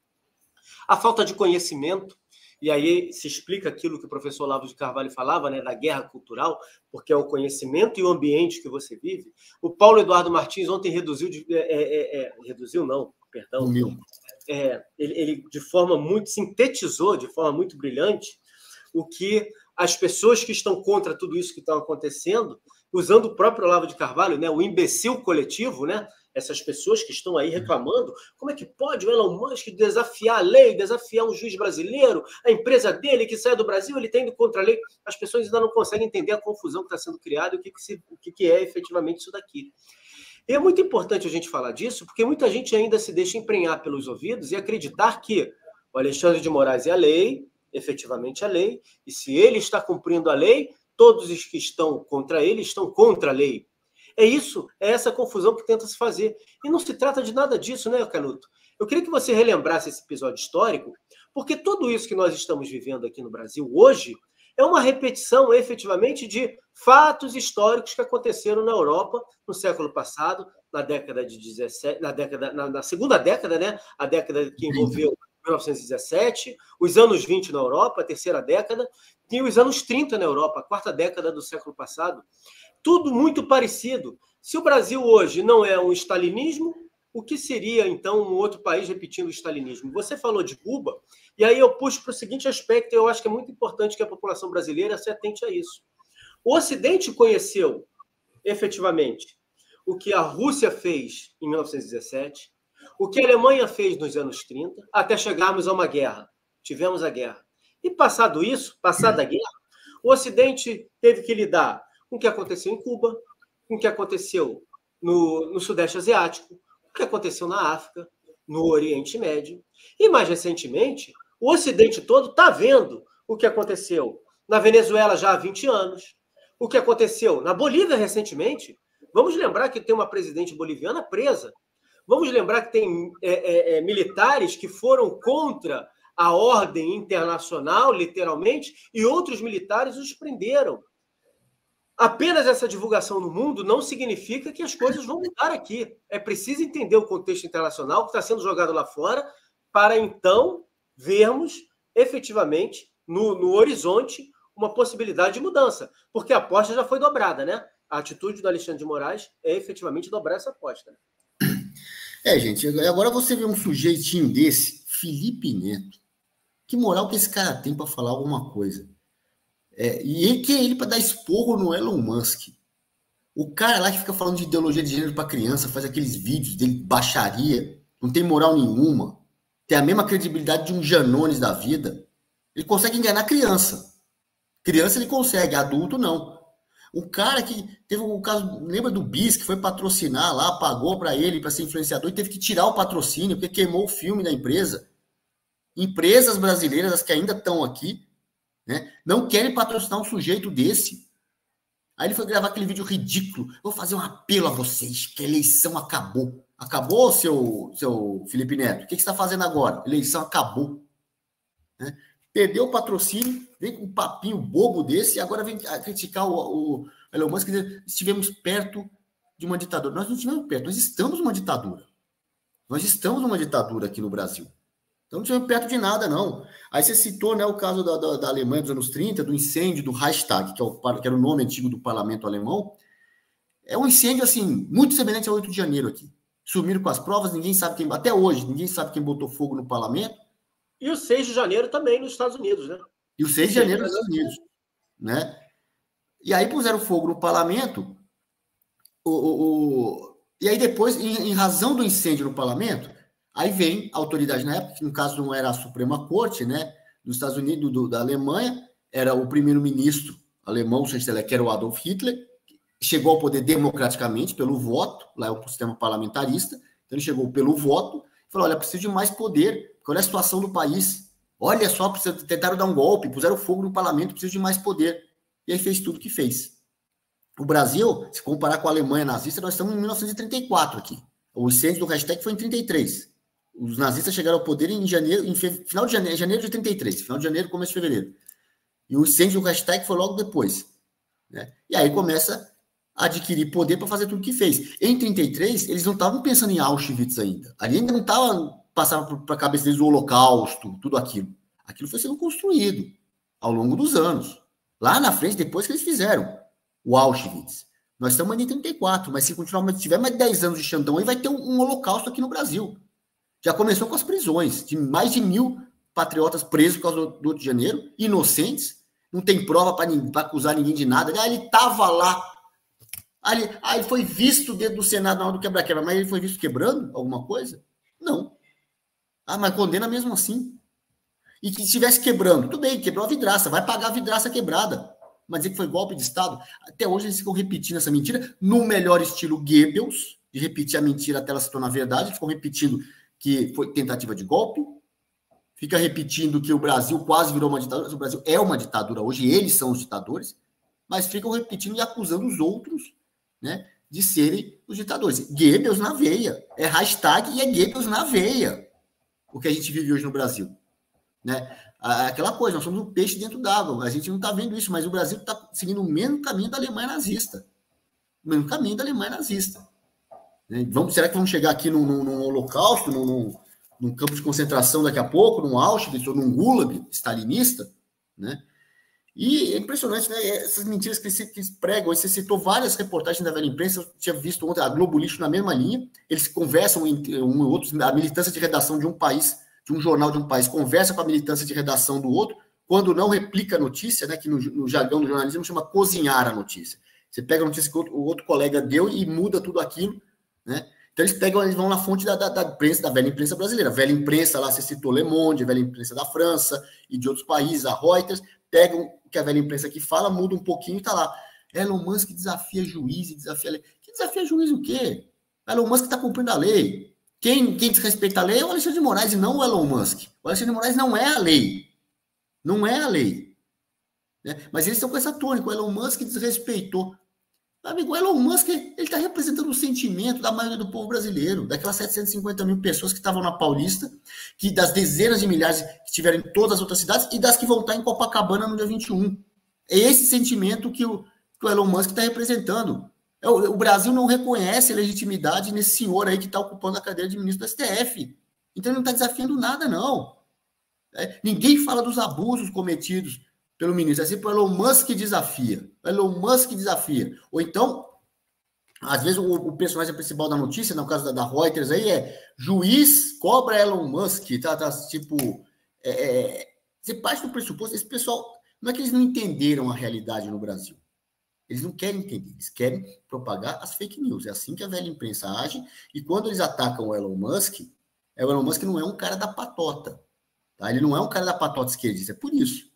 A falta de conhecimento, e aí se explica aquilo que o professor Olavo de Carvalho falava, né, da guerra cultural, porque é o conhecimento e o ambiente que você vive. O Paulo Eduardo Martins ontem ele de forma muito, sintetizou, de forma muito brilhante, o que as pessoas que estão contra tudo isso que está acontecendo, usando o próprio Olavo de Carvalho, né, o imbecil coletivo, né, essas pessoas que estão aí reclamando, como é que pode o Elon Musk desafiar a lei, desafiar um juiz brasileiro, a empresa dele que sai do Brasil, ele está indo contra a lei. As pessoas ainda não conseguem entender a confusão que está sendo criada e o que é efetivamente isso daqui. E é muito importante a gente falar disso, porque muita gente ainda se deixa emprenhar pelos ouvidos e acreditar que o Alexandre de Moraes é a lei, efetivamente a lei, e se ele está cumprindo a lei, todos os que estão contra ele estão contra a lei. É essa confusão que tenta se fazer. E não se trata de nada disso, né, Canuto? Eu queria que você relembrasse esse episódio histórico, porque tudo isso que nós estamos vivendo aqui no Brasil hoje é uma repetição, efetivamente, de fatos históricos que aconteceram na Europa no século passado, na década de 17, na segunda década, né? A década que envolveu 1917, os anos 20 na Europa, a terceira década, e os anos 30 na Europa, a quarta década do século passado. Tudo muito parecido. Se o Brasil hoje não é um stalinismo, o que seria, então, um outro país repetindo o stalinismo? Você falou de Cuba, e aí eu puxo para o seguinte aspecto, e eu acho que é muito importante que a população brasileira se atente a isso. O Ocidente conheceu, efetivamente, o que a Rússia fez em 1917, o que a Alemanha fez nos anos 30, até chegarmos a uma guerra. Tivemos a guerra. E passada a guerra, o Ocidente teve que lidar com o que aconteceu em Cuba, com o que aconteceu no Sudeste Asiático, o que aconteceu na África, no Oriente Médio. E, mais recentemente, o Ocidente todo está vendo o que aconteceu na Venezuela já há 20 anos, o que aconteceu na Bolívia recentemente. Vamos lembrar que tem uma presidente boliviana presa. Vamos lembrar que tem militares que foram contra a ordem internacional, literalmente, e outros militares os prenderam. Apenas essa divulgação no mundo não significa que as coisas vão mudar aqui. É preciso entender o contexto internacional que está sendo jogado lá fora para, então, vermos efetivamente no horizonte uma possibilidade de mudança. Porque a aposta já foi dobrada, né? A atitude do Alexandre de Moraes é efetivamente dobrar essa aposta. Gente, agora você vê um sujeitinho desse, Felipe Neto. Que moral que esse cara tem para falar alguma coisa? E quem é ele para dar esporro no Elon Musk? O cara lá que fica falando de ideologia de gênero para criança, faz aqueles vídeos dele, baixaria, não tem moral nenhuma, tem a mesma credibilidade de um Janones da vida. Ele consegue enganar criança. Criança ele consegue, adulto não. O cara que teve um caso, lembra do Bis, que foi patrocinar lá, pagou para ele, para ser influenciador, e teve que tirar o patrocínio, porque queimou o filme da empresa. Empresas brasileiras, as que ainda estão aqui, né, não querem patrocinar um sujeito desse. Aí ele foi gravar aquele vídeo ridículo. Vou fazer um apelo a vocês, que a eleição acabou. Acabou, seu Felipe Neto? O que você está fazendo agora? A eleição acabou. Né? Perdeu o patrocínio, vem com um papinho bobo desse, e agora vem criticar o Elon Musk, dizer, estivemos perto de uma ditadura. Nós não estivemos perto, nós estamos numa ditadura. Nós estamos numa ditadura aqui no Brasil. Então não estivemos perto de nada, não. Aí você citou, né, o caso da Alemanha dos anos 30, do incêndio do Reichstag, que era o nome antigo do parlamento alemão. É um incêndio, assim, muito semelhante ao 8 de janeiro aqui. Sumiram com as provas, ninguém sabe quem... Até hoje, ninguém sabe quem botou fogo no parlamento. E o 6 de janeiro também nos Estados Unidos, né? E o 6 de janeiro nos Estados Unidos. Né? E aí puseram fogo no parlamento. E aí depois, em razão do incêndio no parlamento, aí vem a autoridade na época, que no caso não era a Suprema Corte, né, dos Estados Unidos, da Alemanha, era o primeiro-ministro alemão, o chanceler, que era o Adolf Hitler, chegou ao poder democraticamente, pelo voto, lá é o sistema parlamentarista, então ele chegou pelo voto, falou, olha, preciso de mais poder, porque olha a situação do país, olha só, tentaram dar um golpe, puseram fogo no parlamento, preciso de mais poder. E aí fez tudo o que fez. O Brasil, se comparar com a Alemanha nazista, nós estamos em 1934 aqui. O incêndio do Reichstag foi em 33. Os nazistas chegaram ao poder em janeiro, final de janeiro de 33, final de janeiro, começo de fevereiro. E o incêndio do Reichstag foi logo depois. Né? E aí começa a adquirir poder para fazer tudo o que fez. Em 33, eles não estavam pensando em Auschwitz ainda. Ali ainda não estava passando para a cabeça deles o Holocausto, tudo aquilo. Aquilo foi sendo construído ao longo dos anos. Lá na frente, depois que eles fizeram o Auschwitz. Nós estamos ainda em 34, mas se continuar, se tiver mais 10 anos de Xandão, aí vai ter um holocausto aqui no Brasil. Já começou com as prisões, de mais de 1.000 patriotas presos por causa do 8 de janeiro, inocentes, não tem prova para acusar ninguém de nada. Ah, ele estava lá. Ele foi visto dentro do Senado na hora do quebra-quebra, mas ele foi visto quebrando alguma coisa? Não. Ah, mas condena mesmo assim. E que estivesse quebrando, tudo bem, quebrou a vidraça, vai pagar a vidraça quebrada. Mas dizer que foi golpe de Estado, até hoje eles ficam repetindo essa mentira, no melhor estilo Goebbels, de repetir a mentira até ela se tornar verdade, ficam repetindo que foi tentativa de golpe, fica repetindo que o Brasil quase virou uma ditadura, o Brasil é uma ditadura hoje, eles são os ditadores, mas ficam repetindo e acusando os outros, né, de serem os ditadores. Goebbels na veia, é hashtag e é Goebbels na veia, o que a gente vive hoje no Brasil. Né? Aquela coisa, nós somos um peixe dentro d'água, a gente não está vendo isso, mas o Brasil está seguindo o mesmo caminho da Alemanha nazista. O mesmo caminho da Alemanha nazista. Né? Será que vamos chegar aqui num holocausto, num campo de concentração daqui a pouco, num Auschwitz ou num Gulag stalinista? Né? E é impressionante, né? Essas mentiras que eles pregam. Você citou várias reportagens da velha imprensa, eu tinha visto ontem a Globo Lixo na mesma linha, eles conversam entre um e outro, a militância de redação de um país, de um jornal de um país, conversa com a militância de redação do outro, quando não replica a notícia, né, que no jargão do jornalismo chama cozinhar a notícia. Você pega a notícia que o outro colega deu e muda tudo aquilo, né? Então eles vão na fonte da imprensa, da velha imprensa brasileira. A velha imprensa, lá você citou Le Monde, a velha imprensa da França e de outros países, a Reuters, pegam o que a velha imprensa aqui fala, muda um pouquinho e tá lá. Elon Musk desafia juiz e desafia lei. Que desafia juiz o quê? Elon Musk está cumprindo a lei. Quem desrespeita a lei é o Alexandre de Moraes e não o Elon Musk. O Alexandre de Moraes não é a lei. Não é a lei. Né? Mas eles estão com essa tônica. O Elon Musk desrespeitou. Amigo, o Elon Musk ele está representando o sentimento da maioria do povo brasileiro, daquelas 750 mil pessoas que estavam na Paulista, que das dezenas de milhares que tiveram em todas as outras cidades e das que vão estar em Copacabana no dia 21. É esse sentimento que o Elon Musk está representando. O Brasil não reconhece a legitimidade nesse senhor aí que está ocupando a cadeira de ministro do STF. Então ele não está desafiando nada, não. Ninguém fala dos abusos cometidos pelo ministro. É sempre o Elon Musk desafia. O Elon Musk desafia. Ou então, às vezes, o personagem principal da notícia, no caso da Reuters, aí juiz cobra Elon Musk. Tipo, você parte do pressuposto, esse pessoal, não é que eles não entenderam a realidade no Brasil. Eles não querem entender, eles querem propagar as fake news. É assim que a velha imprensa age. E quando eles atacam o Elon Musk não é um cara da patota. Tá? Ele não é um cara da patota esquerdista. É por isso.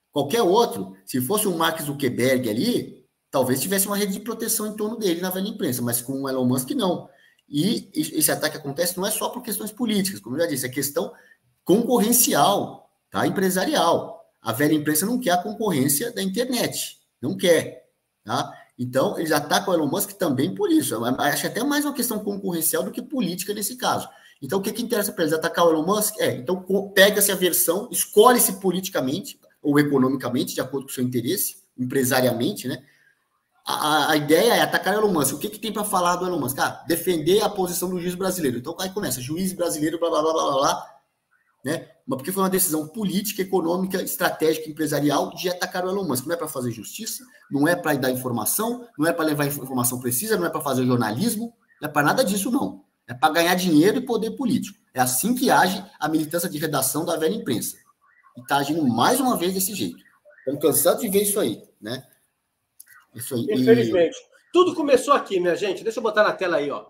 Qualquer outro, se fosse um Mark Zuckerberg ali, talvez tivesse uma rede de proteção em torno dele na velha imprensa, mas com o Elon Musk não. E esse ataque acontece não é só por questões políticas, como eu já disse, é questão concorrencial, tá? Empresarial. A velha imprensa não quer a concorrência da internet, não quer, tá? Então, eles atacam o Elon Musk também por isso. Eu acho até mais uma questão concorrencial do que política nesse caso. Então, o que interessa para eles? Atacar o Elon Musk? Então, pega-se a versão, escolhe-se politicamente ou economicamente, de acordo com o seu interesse, empresariamente, né? A ideia é atacar o Elon Musk. O que tem para falar do Elon Musk? Defender a posição do juiz brasileiro. Então, aí começa, juiz brasileiro, blá, blá, blá, blá, blá, né? Mas porque foi uma decisão política, econômica, estratégica, empresarial de atacar o Elon Musk. Não é para fazer justiça, não é para dar informação, não é para levar informação precisa, não é para fazer jornalismo, não é para nada disso, não. É para ganhar dinheiro e poder político. É assim que age a militância de redação da velha imprensa. E está agindo mais uma vez desse jeito. Estamos cansados de ver isso aí, né? Isso aí. Infelizmente. Tudo começou aqui, minha gente. Deixa eu botar na tela aí, ó.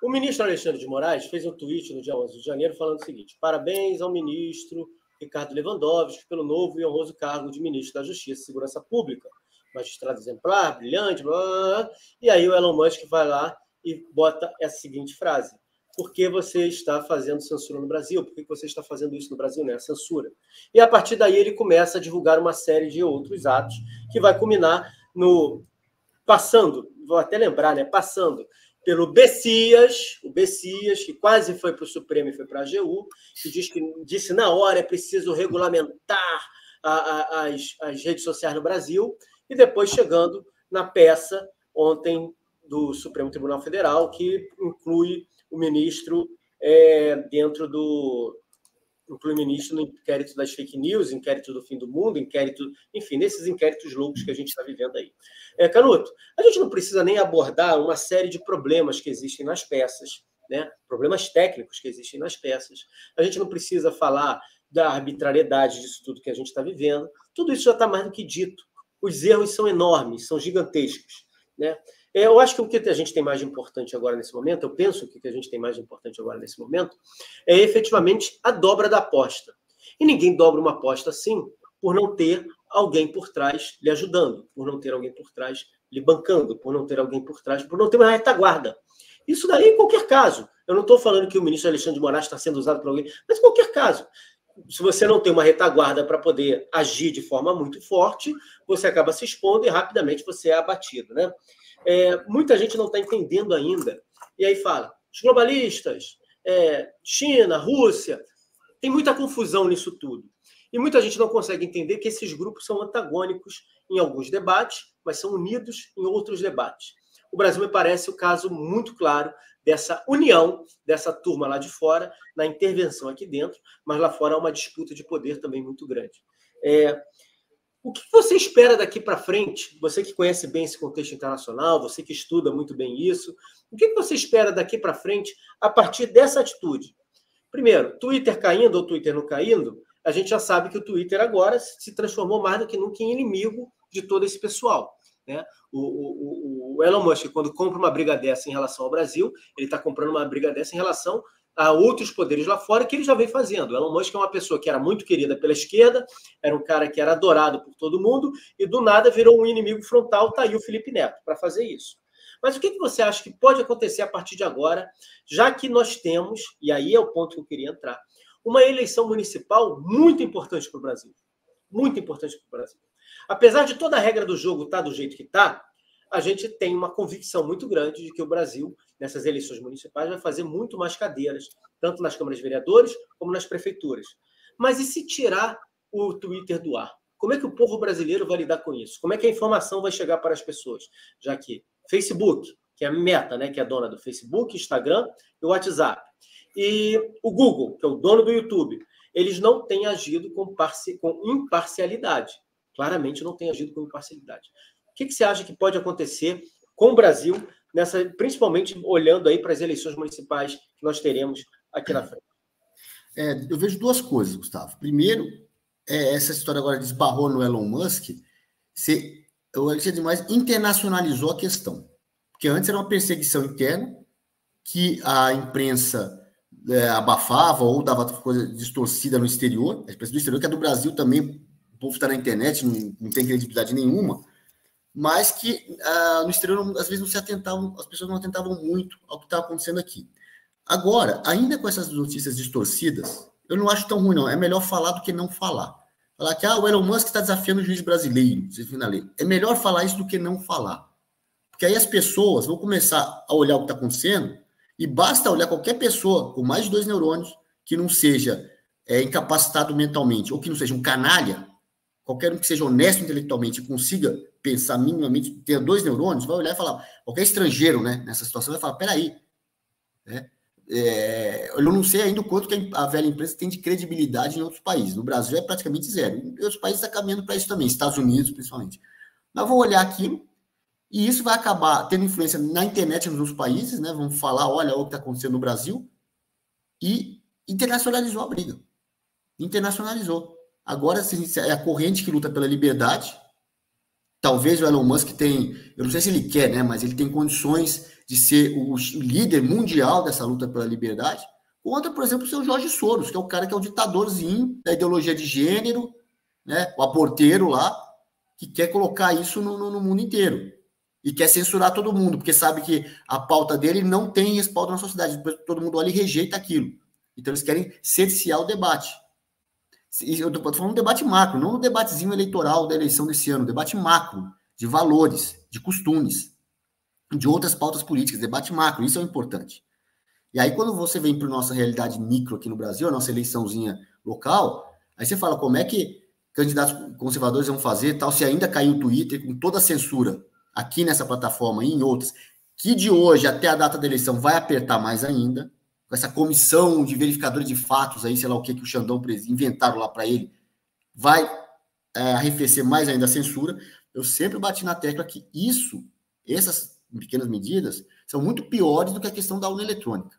O ministro Alexandre de Moraes fez um tweet no dia 11 de janeiro falando o seguinte: parabéns ao ministro Ricardo Lewandowski pelo novo e honroso cargo de ministro da Justiça e Segurança Pública. Magistrado exemplar, brilhante, blá, blá, blá. E aí o Elon Musk vai lá e bota essa seguinte frase: por que você está fazendo censura no Brasil? Por que você está fazendo isso no Brasil, né? A censura. E a partir daí ele começa a divulgar uma série de outros atos que vai culminar no passando, vou até lembrar, né? Passando pelo Bessias, o Bessias, que quase foi para o Supremo e foi para a AGU, que disse na hora é preciso regulamentar as redes sociais no Brasil, e depois chegando na peça ontem do Supremo Tribunal Federal, que inclui o ministro dentro do... inclui o ministro no inquérito das fake news, inquérito do fim do mundo, inquérito... enfim, nesses inquéritos loucos que a gente está vivendo aí. Canuto, a gente não precisa nem abordar uma série de problemas que existem nas peças, né? Problemas técnicos que existem nas peças. A gente não precisa falar da arbitrariedade disso tudo que a gente está vivendo. Tudo isso já está mais do que dito. Os erros são enormes, são gigantescos, né? Eu acho que o que a gente tem mais de importante agora nesse momento, eu penso que o que a gente tem mais de importante agora nesse momento, é efetivamente a dobra da aposta. E ninguém dobra uma aposta assim por não ter alguém por trás lhe ajudando, por não ter alguém por trás lhe bancando, por não ter alguém por trás, por não ter uma retaguarda. Isso daí em qualquer caso. Eu não estou falando que o ministro Alexandre de Moraes está sendo usado por alguém, mas em qualquer caso. Se você não tem uma retaguarda para poder agir de forma muito forte, você acaba se expondo e rapidamente você é abatido, né? Muita gente não está entendendo ainda. E aí fala, os globalistas, China, Rússia, tem muita confusão nisso tudo. E muita gente não consegue entender que esses grupos são antagônicos em alguns debates, mas são unidos em outros debates. O Brasil me parece o caso muito claro dessa união, dessa turma lá de fora, na intervenção aqui dentro, mas lá fora há uma disputa de poder também muito grande. O que você espera daqui para frente? Você que conhece bem esse contexto internacional, você que estuda muito bem isso, o que você espera daqui para frente a partir dessa atitude? Primeiro, Twitter caindo ou Twitter não caindo, a gente já sabe que o Twitter agora se transformou mais do que nunca em inimigo de todo esse pessoal, né? O Elon Musk, quando compra uma briga dessa em relação ao Brasil, ele está comprando uma briga dessa em relação a outros poderes lá fora que ele já vem fazendo. O Elon Musk é uma pessoa que era muito querida pela esquerda, era um cara que era adorado por todo mundo e do nada virou um inimigo frontal. Tá aí o Felipe Neto para fazer isso. Mas o que você acha que pode acontecer a partir de agora, já que nós temos, e aí é o ponto que eu queria entrar, uma eleição municipal muito importante para o Brasil. Muito importante para o Brasil. Apesar de toda a regra do jogo estar do jeito que está, a gente tem uma convicção muito grande de que o Brasil, nessas eleições municipais, vai fazer muito mais cadeiras, tanto nas câmaras de vereadores como nas prefeituras. Mas e se tirar o Twitter do ar? Como é que o povo brasileiro vai lidar com isso? Como é que a informação vai chegar para as pessoas? Já que Facebook, que é a Meta, né, que é a dona do Facebook, Instagram e o WhatsApp, e o Google, que é o dono do YouTube, eles não têm agido com imparcialidade. Claramente não têm agido com imparcialidade. O que você acha que pode acontecer com o Brasil, principalmente olhando aí para as eleições municipais que nós teremos aqui na frente? Eu vejo duas coisas, Gustavo. Primeiro, essa história agora desbarrou no Elon Musk, o Alexandre de Moraes internacionalizou a questão. Porque antes era uma perseguição interna, que a imprensa abafava ou dava coisa distorcida no exterior, a imprensa do exterior, que é do Brasil também, o povo está na internet, não tem credibilidade nenhuma, mas que no exterior, às vezes, não se atentavam, as pessoas não atentavam muito ao que estava acontecendo aqui. Agora, ainda com essas notícias distorcidas, eu não acho tão ruim, não. É melhor falar do que não falar. Falar que o Elon Musk está desafiando o juiz brasileiro, vocês viram na lei. É melhor falar isso do que não falar. Porque aí as pessoas vão começar a olhar o que está acontecendo e basta olhar qualquer pessoa com mais de 2 neurônios que não seja incapacitado mentalmente ou que não seja um canalha, qualquer um que seja honesto intelectualmente e consiga pensar minimamente, ter 2 neurônios, vai olhar e falar, qualquer estrangeiro, né, nessa situação vai falar, peraí, né? Eu não sei ainda o quanto que a velha imprensa tem de credibilidade em outros países. No Brasil é praticamente zero. Em outros países está caminhando para isso também, Estados Unidos principalmente. Mas vou olhar aquilo e isso vai acabar tendo influência na internet nos outros países, né? Vamos falar, olha o que está acontecendo no Brasil, e internacionalizou a briga. Internacionalizou. Agora é a corrente que luta pela liberdade. Talvez o Elon Musk tem, eu não sei se ele quer, né? Mas ele tem condições de ser o líder mundial dessa luta pela liberdade. Contra, por exemplo, o seu Jorge Soros, que é o cara que é o ditadorzinho da ideologia de gênero, né? O aborteiro lá, que quer colocar isso no mundo inteiro. E quer censurar todo mundo, porque sabe que a pauta dele não tem respaldo na sociedade. Todo mundo olha e rejeita aquilo. Então eles querem cercear o debate. Eu estou falando um debate macro, não um debatezinho eleitoral da eleição desse ano, um debate macro, de valores, de costumes, de outras pautas políticas, debate macro, isso é o importante. E aí, quando você vem para a nossa realidade micro aqui no Brasil, a nossa eleiçãozinha local, aí você fala como é que candidatos conservadores vão fazer, tal, se ainda caiu o Twitter com toda a censura aqui nessa plataforma e em outras, que de hoje até a data da eleição vai apertar mais ainda, com essa comissão de verificadores de fatos aí, sei lá o que o Xandão inventaram lá para ele, vai arrefecer mais ainda a censura. Eu sempre bati na tecla que essas pequenas medidas, são muito piores do que a questão da urna eletrônica.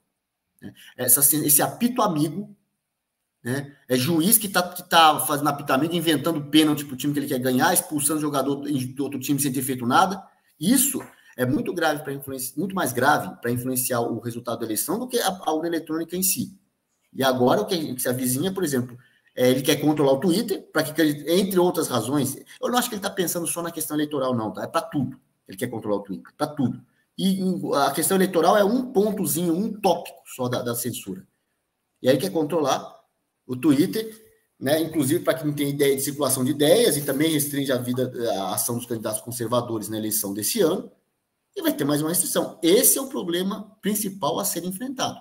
Né? Esse apito amigo, né? É juiz que tá fazendo apito amigo, inventando pênalti para o time que ele quer ganhar, expulsando o jogador do outro time sem ter feito nada. Isso é muito grave para influenciar, muito mais grave para influenciar o resultado da eleição do que a urna eletrônica em si. E agora o que se avizinha, por exemplo, ele quer controlar o Twitter, para que, entre outras razões, eu não acho que ele está pensando só na questão eleitoral, não, tá? É para tudo. Ele quer controlar o Twitter, para tudo. E a questão eleitoral é um pontozinho, um tópico só da censura. E aí quer controlar o Twitter, né? Inclusive para quem tem ideia de circulação de ideias, e também restringe a ação dos candidatos conservadores na eleição desse ano, e vai ter mais uma restrição. Esse é o problema principal a ser enfrentado.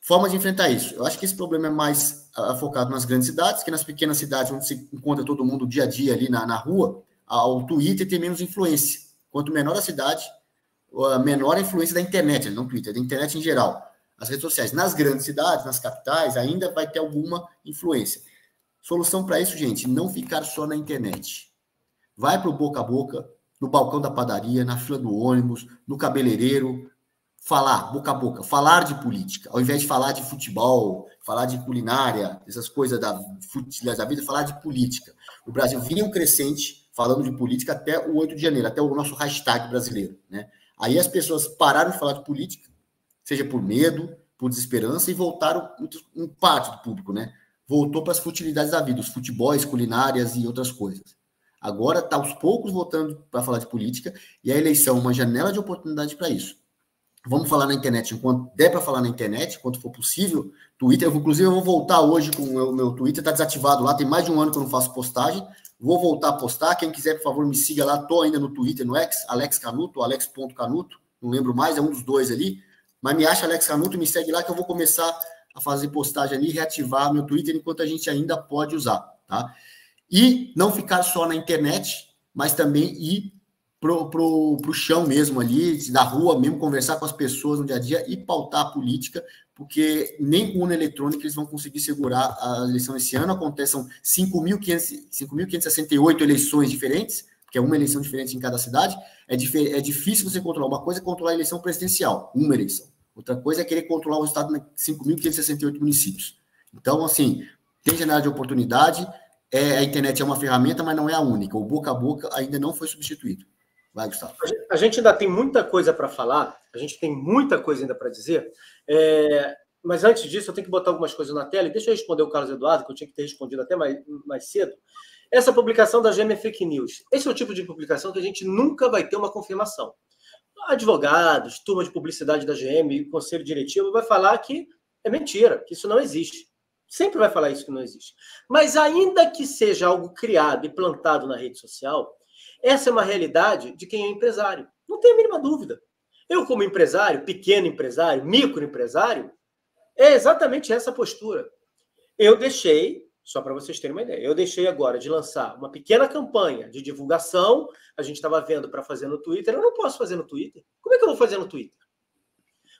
Forma de enfrentar isso. Eu acho que esse problema é mais focado nas grandes cidades, que nas pequenas cidades, onde se encontra todo mundo dia a dia ali na rua, o Twitter tem menos influência. Quanto menor a cidade, menor a influência da internet, não Twitter, da internet em geral. As redes sociais. Nas grandes cidades, nas capitais, ainda vai ter alguma influência. Solução para isso, gente, não ficar só na internet. Vai para o boca a boca, no balcão da padaria, na fila do ônibus, no cabeleireiro, falar, boca a boca, falar de política, ao invés de falar de futebol, falar de culinária, essas coisas da vida, falar de política. O Brasil vinha um crescente falando de política até o 8 de janeiro, até o nosso hashtag brasileiro, né? Aí as pessoas pararam de falar de política, seja por medo, por desesperança, e voltaram, um parte do público, né? Voltou para as futilidades da vida, os futebols, culinárias e outras coisas. Agora está aos poucos voltando para falar de política, e a eleição é uma janela de oportunidade para isso. Vamos falar na internet enquanto der para falar na internet, enquanto for possível. Twitter, inclusive, eu vou voltar hoje com o meu Twitter, está desativado lá, tem mais de um ano que eu não faço postagem. Vou voltar a postar. Quem quiser, por favor, me siga lá. Estou ainda no Twitter, no X, Alex Canuto, alex.canuto, não lembro mais, é um dos dois ali. Mas me acha Alex Canuto e me segue lá que eu vou começar a fazer postagem ali, reativar meu Twitter enquanto a gente ainda pode usar, tá? E não ficar só na internet, mas também ir pro chão mesmo ali, da rua mesmo, conversar com as pessoas no dia a dia e pautar a política, porque nem com urna eletrônica eles vão conseguir segurar a eleição esse ano. Acontecem 5.568 eleições diferentes, que é uma eleição diferente em cada cidade. É difícil você controlar. Uma coisa é controlar a eleição presidencial, uma eleição. Outra coisa é querer controlar o estado de 5.568 municípios. Então, assim, tem janela de oportunidade, a internet é uma ferramenta, mas não é a única. O boca a boca ainda não foi substituído. Vai, Gustavo. A gente ainda tem muita coisa para falar, a gente tem muita coisa ainda para dizer, mas antes disso eu tenho que botar algumas coisas na tela, e deixa eu responder o Carlos Eduardo, que eu tinha que ter respondido até mais cedo. Essa publicação da GM é fake news. Esse é o tipo de publicação que a gente nunca vai ter uma confirmação. Advogados, turma de publicidade da GM, conselho diretivo vai falar que é mentira, que isso não existe. Sempre vai falar isso que não existe. Mas ainda que seja algo criado e plantado na rede social, essa é uma realidade de quem é empresário. Não tem a mínima dúvida. Eu, como empresário, pequeno empresário, microempresário, é exatamente essa postura. Eu deixei, só para vocês terem uma ideia, eu deixei agora de lançar uma pequena campanha de divulgação, a gente estava vendo para fazer no Twitter, eu não posso fazer no Twitter. Como é que eu vou fazer no Twitter?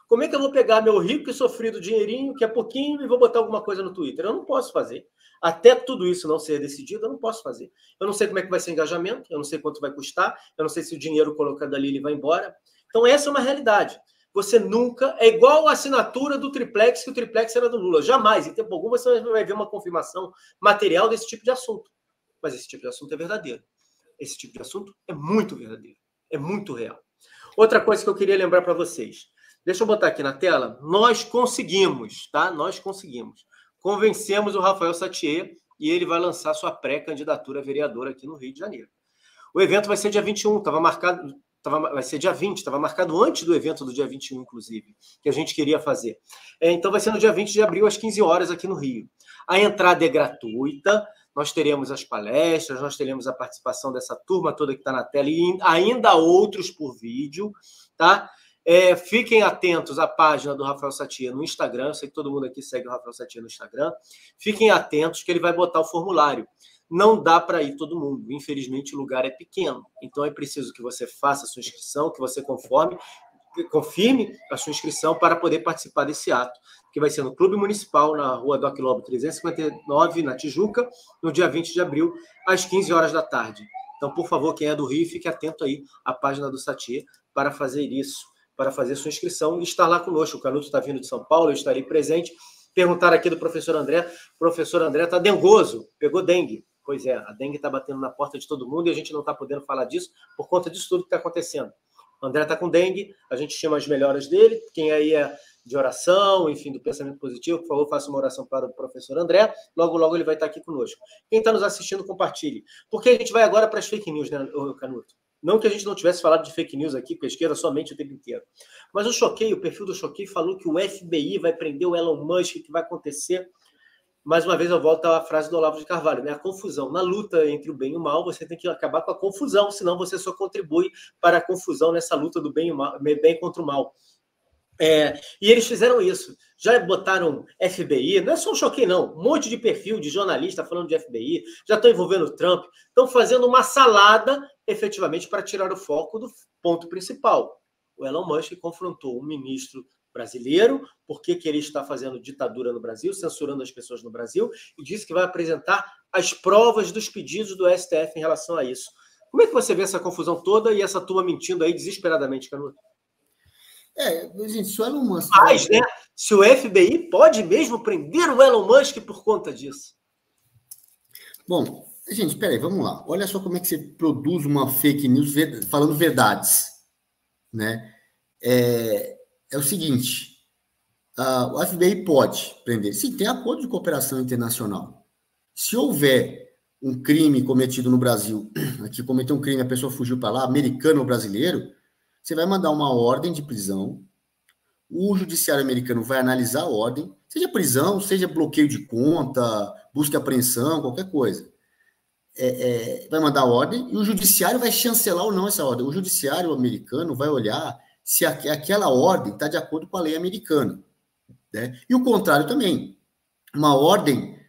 Como é que eu vou pegar meu rico e sofrido dinheirinho, que é pouquinho, e vou botar alguma coisa no Twitter? Eu não posso fazer. Até tudo isso não ser decidido, eu não posso fazer. Eu não sei como é que vai ser o engajamento, eu não sei quanto vai custar, eu não sei se o dinheiro colocado ali ele vai embora. Então, essa é uma realidade. Você nunca... É igual a assinatura do triplex, que o triplex era do Lula. Jamais, em tempo algum, você vai ver uma confirmação material desse tipo de assunto. Mas esse tipo de assunto é verdadeiro. Esse tipo de assunto é muito verdadeiro. É muito real. Outra coisa que eu queria lembrar para vocês. Deixa eu botar aqui na tela. Nós conseguimos, tá? Nós conseguimos. Convencemos o Rafael Sattier e ele vai lançar sua pré-candidatura a vereador aqui no Rio de Janeiro. O evento vai ser dia 21, estava marcado... vai ser dia 20, estava marcado antes do evento do dia 21, inclusive, que a gente queria fazer. Então vai ser no dia 20 de abril, às 15 horas, aqui no Rio. A entrada é gratuita, nós teremos as palestras, nós teremos a participação dessa turma toda que está na tela e ainda outros por vídeo, tá? Fiquem atentos à página do Rafael Sattier no Instagram, eu sei que todo mundo aqui segue o Rafael Sattier no Instagram. Fiquem atentos que ele vai botar o formulário. Não dá para ir todo mundo. Infelizmente, o lugar é pequeno. Então, é preciso que você faça a sua inscrição, que você confirme a sua inscrição para poder participar desse ato, que vai ser no Clube Municipal, na rua Doc Lobo 359, na Tijuca, no dia 20 de abril, às 15 horas da tarde. Então, por favor, quem é do Rio, fique atento aí à página do Sattier para fazer isso, para fazer sua inscrição e estar lá conosco. O Canuto está vindo de São Paulo, eu estarei presente. Perguntaram aqui do professor André. O professor André está dengoso, pegou dengue. Pois é, a dengue está batendo na porta de todo mundo e a gente não está podendo falar disso por conta disso tudo que está acontecendo. O André está com dengue, a gente chama as melhoras dele. Quem aí é de oração, enfim, do pensamento positivo, por favor, faça uma oração para o professor André. Logo, logo ele vai estar aqui conosco. Quem está nos assistindo, compartilhe. Porque a gente vai agora para as fake news, né, Canuto? Não que a gente não tivesse falado de fake news aqui, pesquisa somente o tempo inteiro. Mas o perfil do Choquei falou que o FBI vai prender o Elon Musk, que vai acontecer. Mais uma vez eu volto à frase do Olavo de Carvalho, né? A confusão. Na luta entre o bem e o mal, você tem que acabar com a confusão, senão você só contribui para a confusão nessa luta do bem e o mal, bem contra o mal. E eles fizeram isso. Já botaram FBI, não é só um Choquei, não. Um monte de perfil de jornalista falando de FBI, já estão envolvendo o Trump, estão fazendo uma salada, efetivamente, para tirar o foco do ponto principal. O Elon Musk confrontou um ministro brasileiro, por que ele está fazendo ditadura no Brasil, censurando as pessoas no Brasil, e disse que vai apresentar as provas dos pedidos do STF em relação a isso. Como é que você vê essa confusão toda e essa turma mentindo aí desesperadamente, Canuto? Gente, se o Elon Musk... Mas, né? Se o FBI pode mesmo prender o Elon Musk por conta disso. Bom, gente, peraí, vamos lá. Olha só como é que você produz uma fake news falando verdades, né? É o seguinte, o FBI pode prender. Sim, tem acordo de cooperação internacional. Se houver um crime cometido no Brasil, aqui cometeu um crime, a pessoa fugiu para lá, americano ou brasileiro, você vai mandar uma ordem de prisão, o judiciário americano vai analisar a ordem, seja prisão, seja bloqueio de conta, busca e apreensão, qualquer coisa. Vai mandar a ordem e o judiciário vai chancelar ou não essa ordem. O judiciário americano vai olhar se aquela ordem está de acordo com a lei americana, né? E o contrário também. Uma ordem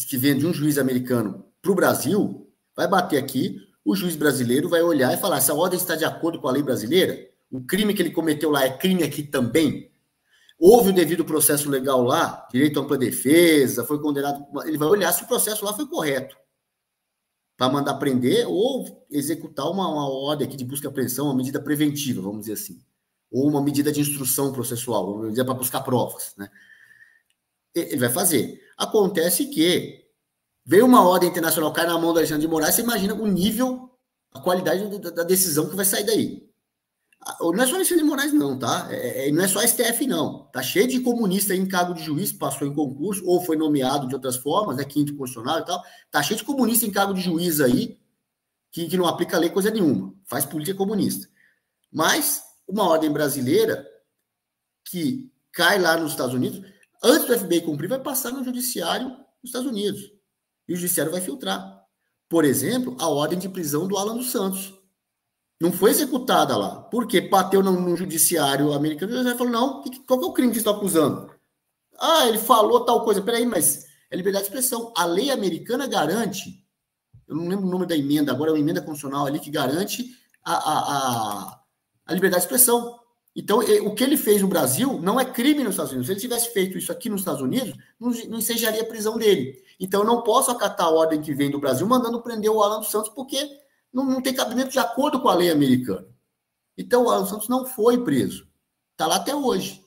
que vem de um juiz americano para o Brasil, vai bater aqui, o juiz brasileiro vai olhar e falar, essa ordem está de acordo com a lei brasileira? O crime que ele cometeu lá é crime aqui também? Houve o devido processo legal lá, direito à ampla defesa, foi condenado... Ele vai olhar se o processo lá foi correto, para mandar prender ou executar uma ordem aqui de busca e apreensão, uma medida preventiva, vamos dizer assim. Ou uma medida de instrução processual, vamos dizer, para buscar provas, né? Ele vai fazer. Acontece que veio uma ordem internacional, cai na mão do Alexandre de Moraes, você imagina o nível, a qualidade da decisão que vai sair daí. Não é só Alexandre de Moraes, não, tá? Não é só STF, não. Tá cheio de comunista aí em cargo de juiz, passou em concurso, ou foi nomeado de outras formas, né, quinto constitucional e tal. Tá cheio de comunista em cargo de juiz aí, que não aplica a lei coisa nenhuma, faz política comunista. Mas uma ordem brasileira que cai lá nos Estados Unidos, Antes do FBI cumprir, vai passar no judiciário dos Estados Unidos. E o judiciário vai filtrar. Por exemplo, a ordem de prisão do Alan dos Santos. Não foi executada lá. Porque bateu no judiciário americano e o judiciário falou, não, qual que é o crime que você está acusando? Ah, ele falou tal coisa. Peraí, mas é liberdade de expressão. A lei americana garante, eu não lembro o nome da emenda, agora é uma emenda constitucional ali que garante a liberdade de expressão. Então, o que ele fez no Brasil não é crime nos Estados Unidos. Se ele tivesse feito isso aqui nos Estados Unidos, não ensejaria a prisão dele. Então, eu não posso acatar a ordem que vem do Brasil mandando prender o Alan dos Santos, porque não tem cabimento de acordo com a lei americana. Então, o Alan dos Santos não foi preso. Está lá até hoje.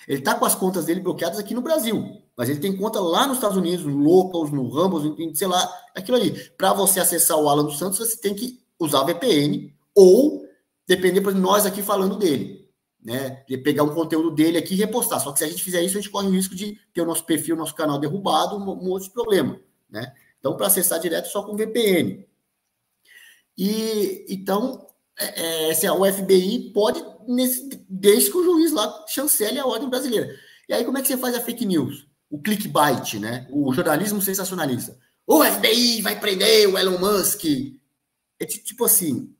Ele está com as contas dele bloqueadas aqui no Brasil, mas ele tem conta lá nos Estados Unidos, no Locals, no Rumble, sei lá, aquilo ali. Para você acessar o Alan dos Santos, você tem que usar VPN ou depender de nós aqui falando dele, né? De pegar um conteúdo dele aqui e repostar. Só que se a gente fizer isso, a gente corre o risco de ter o nosso perfil, o nosso canal derrubado, um outro problema, né? Então, para acessar direto, só com VPN. E então, o FBI pode, desde que o juiz lá chancele a ordem brasileira. E aí, como é que você faz a fake news? O clickbait, né? O jornalismo sensacionalista. O FBI vai prender o Elon Musk. É tipo assim,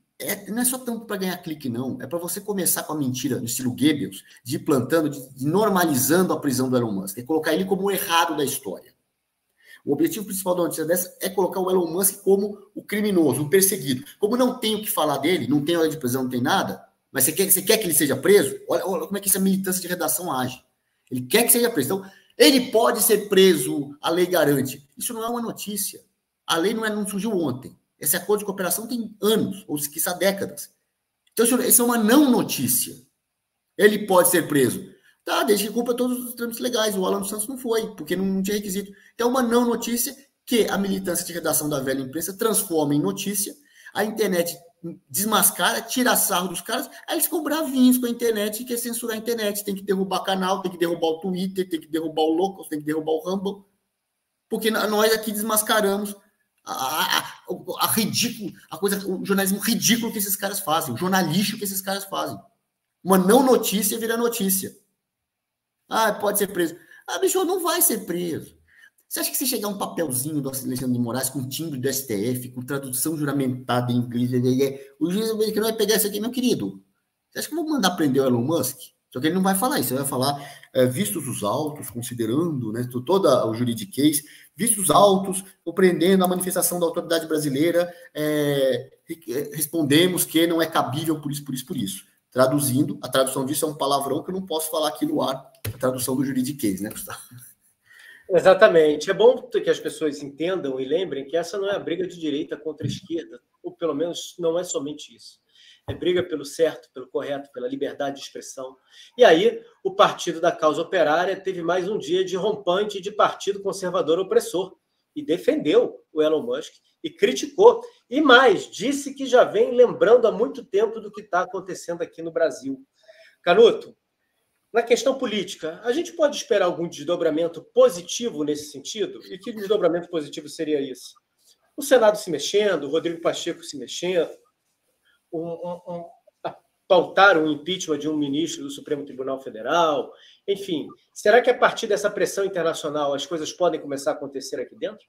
não é só tanto para ganhar clique, não. É para você começar com a mentira, no estilo Goebbels, de ir plantando, de normalizando a prisão do Elon Musk. É colocar ele como o errado da história. O objetivo principal da notícia dessa é colocar o Elon Musk como o criminoso, o perseguido. Como não tem o que falar dele, não tem hora de prisão, não tem nada, mas você quer que ele seja preso? Olha como é que essa militância de redação age. Ele quer que seja preso. Então, ele pode ser preso, a lei garante. Isso não é uma notícia. A lei não surgiu ontem. Esse acordo de cooperação tem anos, ou se quiser décadas. Então, isso é uma não notícia. Ele pode ser preso. Tá, desde que cumpra todos os trâmites legais. O Alan dos Santos não foi, porque não tinha requisito. Então, é uma não notícia que a militância de redação da velha imprensa transforma em notícia, a internet desmascara, tira sarro dos caras, aí eles ficam bravinhos com a internet e quer censurar a internet. Tem que derrubar canal, tem que derrubar o Twitter, tem que derrubar o Locals, tem que derrubar o Rumble, porque nós aqui desmascaramos o jornalismo ridículo que esses caras fazem, o jornalístico que esses caras fazem. Uma não notícia vira notícia. Ah, pode ser preso. Ah, bicho, não vai ser preso. Você acha que se chegar um papelzinho do Alexandre de Moraes com timbre do STF, com tradução juramentada em inglês, o juiz americano vai pegar isso aqui, meu querido? Você acha que eu vou mandar prender o Elon Musk? Só que ele não vai falar isso, ele vai falar, vistos os autos, considerando, né, toda o juridiquês, vistos os autos, compreendendo a manifestação da autoridade brasileira, respondemos que não é cabível por isso, por isso, por isso. Traduzindo, a tradução disso é um palavrão que eu não posso falar aqui no ar, a tradução do juridiquês, né, Gustavo? Exatamente. É bom que as pessoas entendam e lembrem que essa não é a briga de direita contra a esquerda, ou pelo menos não é somente isso. É briga pelo certo, pelo correto, pela liberdade de expressão. E aí, o Partido da Causa Operária teve mais um dia de rompante de partido conservador opressor e defendeu o Elon Musk e criticou. E mais, disse que já vem lembrando há muito tempo do que está acontecendo aqui no Brasil. Canuto, na questão política, a gente pode esperar algum desdobramento positivo nesse sentido? E que desdobramento positivo seria isso? O Senado se mexendo, o Rodrigo Pacheco se mexendo, pautar o impeachment de um ministro do Supremo Tribunal Federal, enfim. Será que a partir dessa pressão internacional as coisas podem começar a acontecer aqui dentro?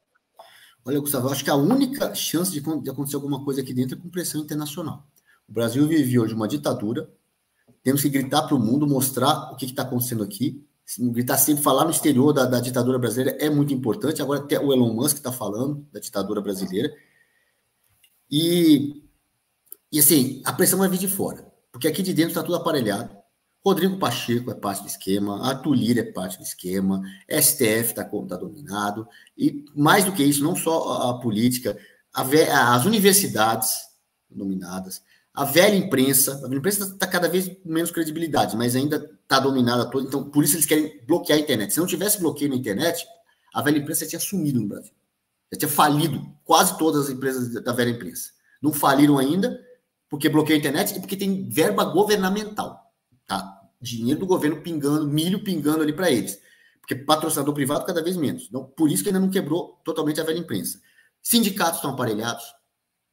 Olha, Gustavo, eu acho que a única chance de acontecer alguma coisa aqui dentro é com pressão internacional. O Brasil vive hoje uma ditadura, temos que gritar para o mundo, mostrar o que está acontecendo aqui, gritar sempre, falar no exterior da ditadura brasileira é muito importante. Agora até o Elon Musk está falando da ditadura brasileira. E assim, a pressão vai vir de fora, porque aqui de dentro está tudo aparelhado. Rodrigo Pacheco é parte do esquema, Arthur Lira é parte do esquema, STF está dominado, e mais do que isso, não só a política, as universidades dominadas, a velha imprensa está cada vez com menos credibilidade, mas ainda está dominada toda, então por isso eles querem bloquear a internet. Se não tivesse bloqueio na internet, a velha imprensa tinha sumido no Brasil, já tinha falido quase todas as empresas da velha imprensa. Não faliram ainda, porque bloqueia a internet e porque tem verba governamental, tá? Dinheiro do governo pingando, milho pingando ali para eles. Porque patrocinador privado cada vez menos. Então, por isso que ainda não quebrou totalmente a velha imprensa. Sindicatos estão aparelhados.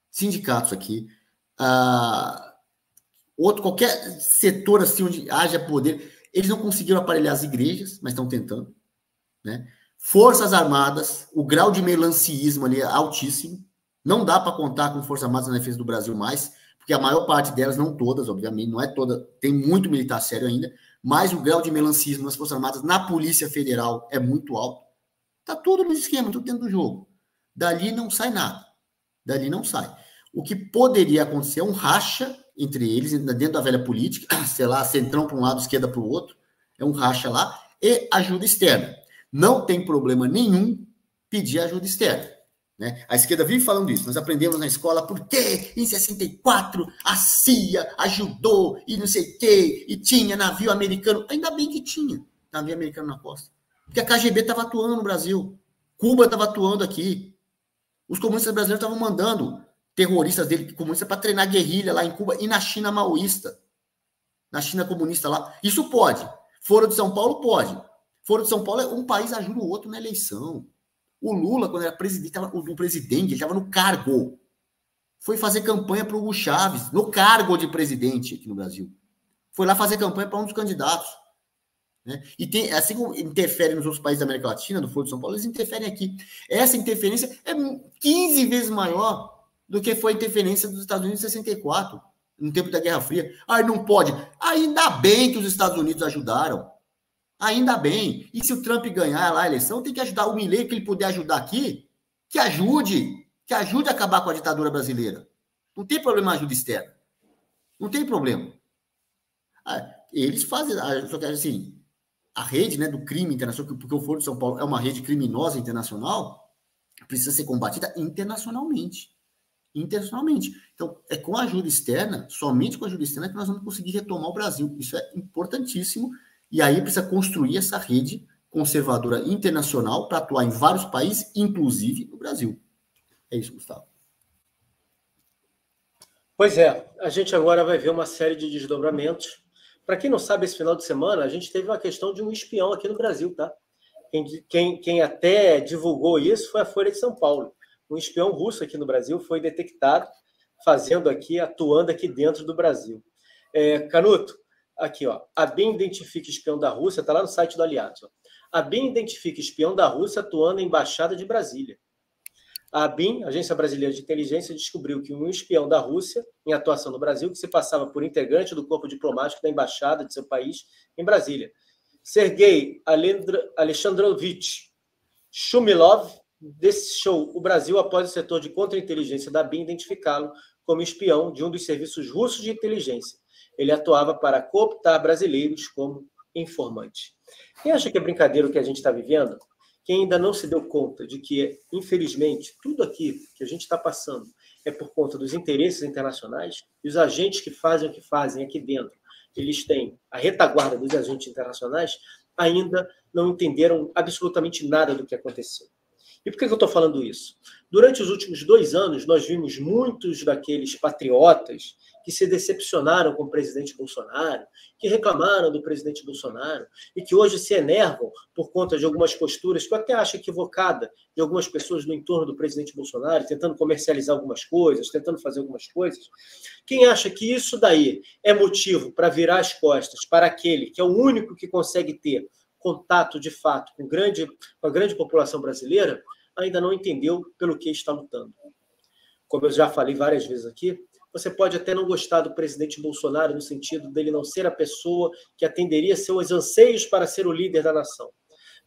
Sindicatos aqui. Qualquer setor assim onde haja poder. Eles não conseguiram aparelhar as igrejas, mas estão tentando. né? Forças Armadas, o grau de melanciismo ali é altíssimo. Não dá para contar com Forças Armadas na defesa do Brasil mais, porque a maior parte delas, não todas, obviamente, não é toda, tem muito militar sério ainda, mas o grau de melanciismo nas Forças Armadas, na Polícia Federal, é muito alto. Tá tudo no esquema, tudo dentro do jogo. Dali não sai nada. Dali não sai. O que poderia acontecer é um racha entre eles, dentro da velha política, sei lá, centrão para um lado, esquerda para o outro, é um racha lá, e ajuda externa. Não tem problema nenhum pedir ajuda externa. Né? A esquerda vive falando isso. Nós aprendemos na escola porque em 64 a CIA ajudou e não sei o quê, e tinha navio americano. Ainda bem que tinha navio americano na costa. Porque a KGB estava atuando no Brasil. Cuba estava atuando aqui. Os comunistas brasileiros estavam mandando terroristas dele, comunistas, para treinar guerrilha lá em Cuba e na China maoísta. Na China comunista lá. Isso pode. Foro de São Paulo pode. Foro de São Paulo, um país ajuda o outro na eleição. O Lula, quando era presidente, ele estava no cargo. Foi fazer campanha para o Hugo Chávez, no cargo de presidente aqui no Brasil. Foi lá fazer campanha para um dos candidatos. Né? E tem, assim como interfere nos outros países da América Latina, do Foro de São Paulo, eles interferem aqui. Essa interferência é 15 vezes maior do que foi a interferência dos Estados Unidos em 64, no tempo da Guerra Fria. Ah, não pode. Ainda bem que os Estados Unidos ajudaram. Ainda bem. E se o Trump ganhar lá a eleição, tem que ajudar o Milei, que ele puder ajudar aqui, que ajude a acabar com a ditadura brasileira. Não tem problema ajuda externa. Não tem problema. Eles fazem, só que assim, a rede, né, do crime internacional, porque o Foro de São Paulo é uma rede criminosa internacional, precisa ser combatida internacionalmente. Internacionalmente. Então, é com a ajuda externa, somente com a ajuda externa, que nós vamos conseguir retomar o Brasil. Isso é importantíssimo. E aí precisa construir essa rede conservadora internacional para atuar em vários países, inclusive no Brasil. É isso, Gustavo. Pois é, a gente agora vai ver uma série de desdobramentos. Para quem não sabe, esse final de semana, a gente teve uma questão de um espião aqui no Brasil, tá? Quem até divulgou isso foi a Folha de São Paulo. Um espião russo aqui no Brasil foi detectado atuando aqui dentro do Brasil. Canuto, aqui, ó, a BIM identifica espião da Rússia, está lá no site do Aliados. Ó. A BIM identifica espião da Rússia atuando na Embaixada de Brasília. A BIM, Agência Brasileira de Inteligência, descobriu que um espião da Rússia, em atuação no Brasil, que se passava por integrante do corpo diplomático da Embaixada de seu país em Brasília, Sergei Alexandrovich Shumilov, deixou o Brasil após o setor de contra-inteligência da BIM identificá-lo como espião de um dos serviços russos de inteligência. Ele atuava para cooptar brasileiros como informante. Quem acha que é brincadeira o que a gente está vivendo? Quem ainda não se deu conta de que, infelizmente, tudo aqui que a gente está passando é por conta dos interesses internacionais e os agentes que fazem o que fazem aqui dentro, eles têm a retaguarda dos agentes internacionais, ainda não entenderam absolutamente nada do que aconteceu. E por que eu estou falando isso? Durante os últimos 2 anos, nós vimos muitos daqueles patriotas que se decepcionaram com o presidente Bolsonaro, que reclamaram do presidente Bolsonaro e que hoje se enervam por conta de algumas posturas que eu até acho equivocada de algumas pessoas no entorno do presidente Bolsonaro, tentando comercializar algumas coisas, tentando fazer algumas coisas. Quem acha que isso daí é motivo para virar as costas para aquele que é o único que consegue ter contato de fato com a grande população brasileira, ainda não entendeu pelo que está lutando. Como eu já falei várias vezes aqui, você pode até não gostar do presidente Bolsonaro no sentido dele não ser a pessoa que atenderia seus anseios para ser o líder da nação.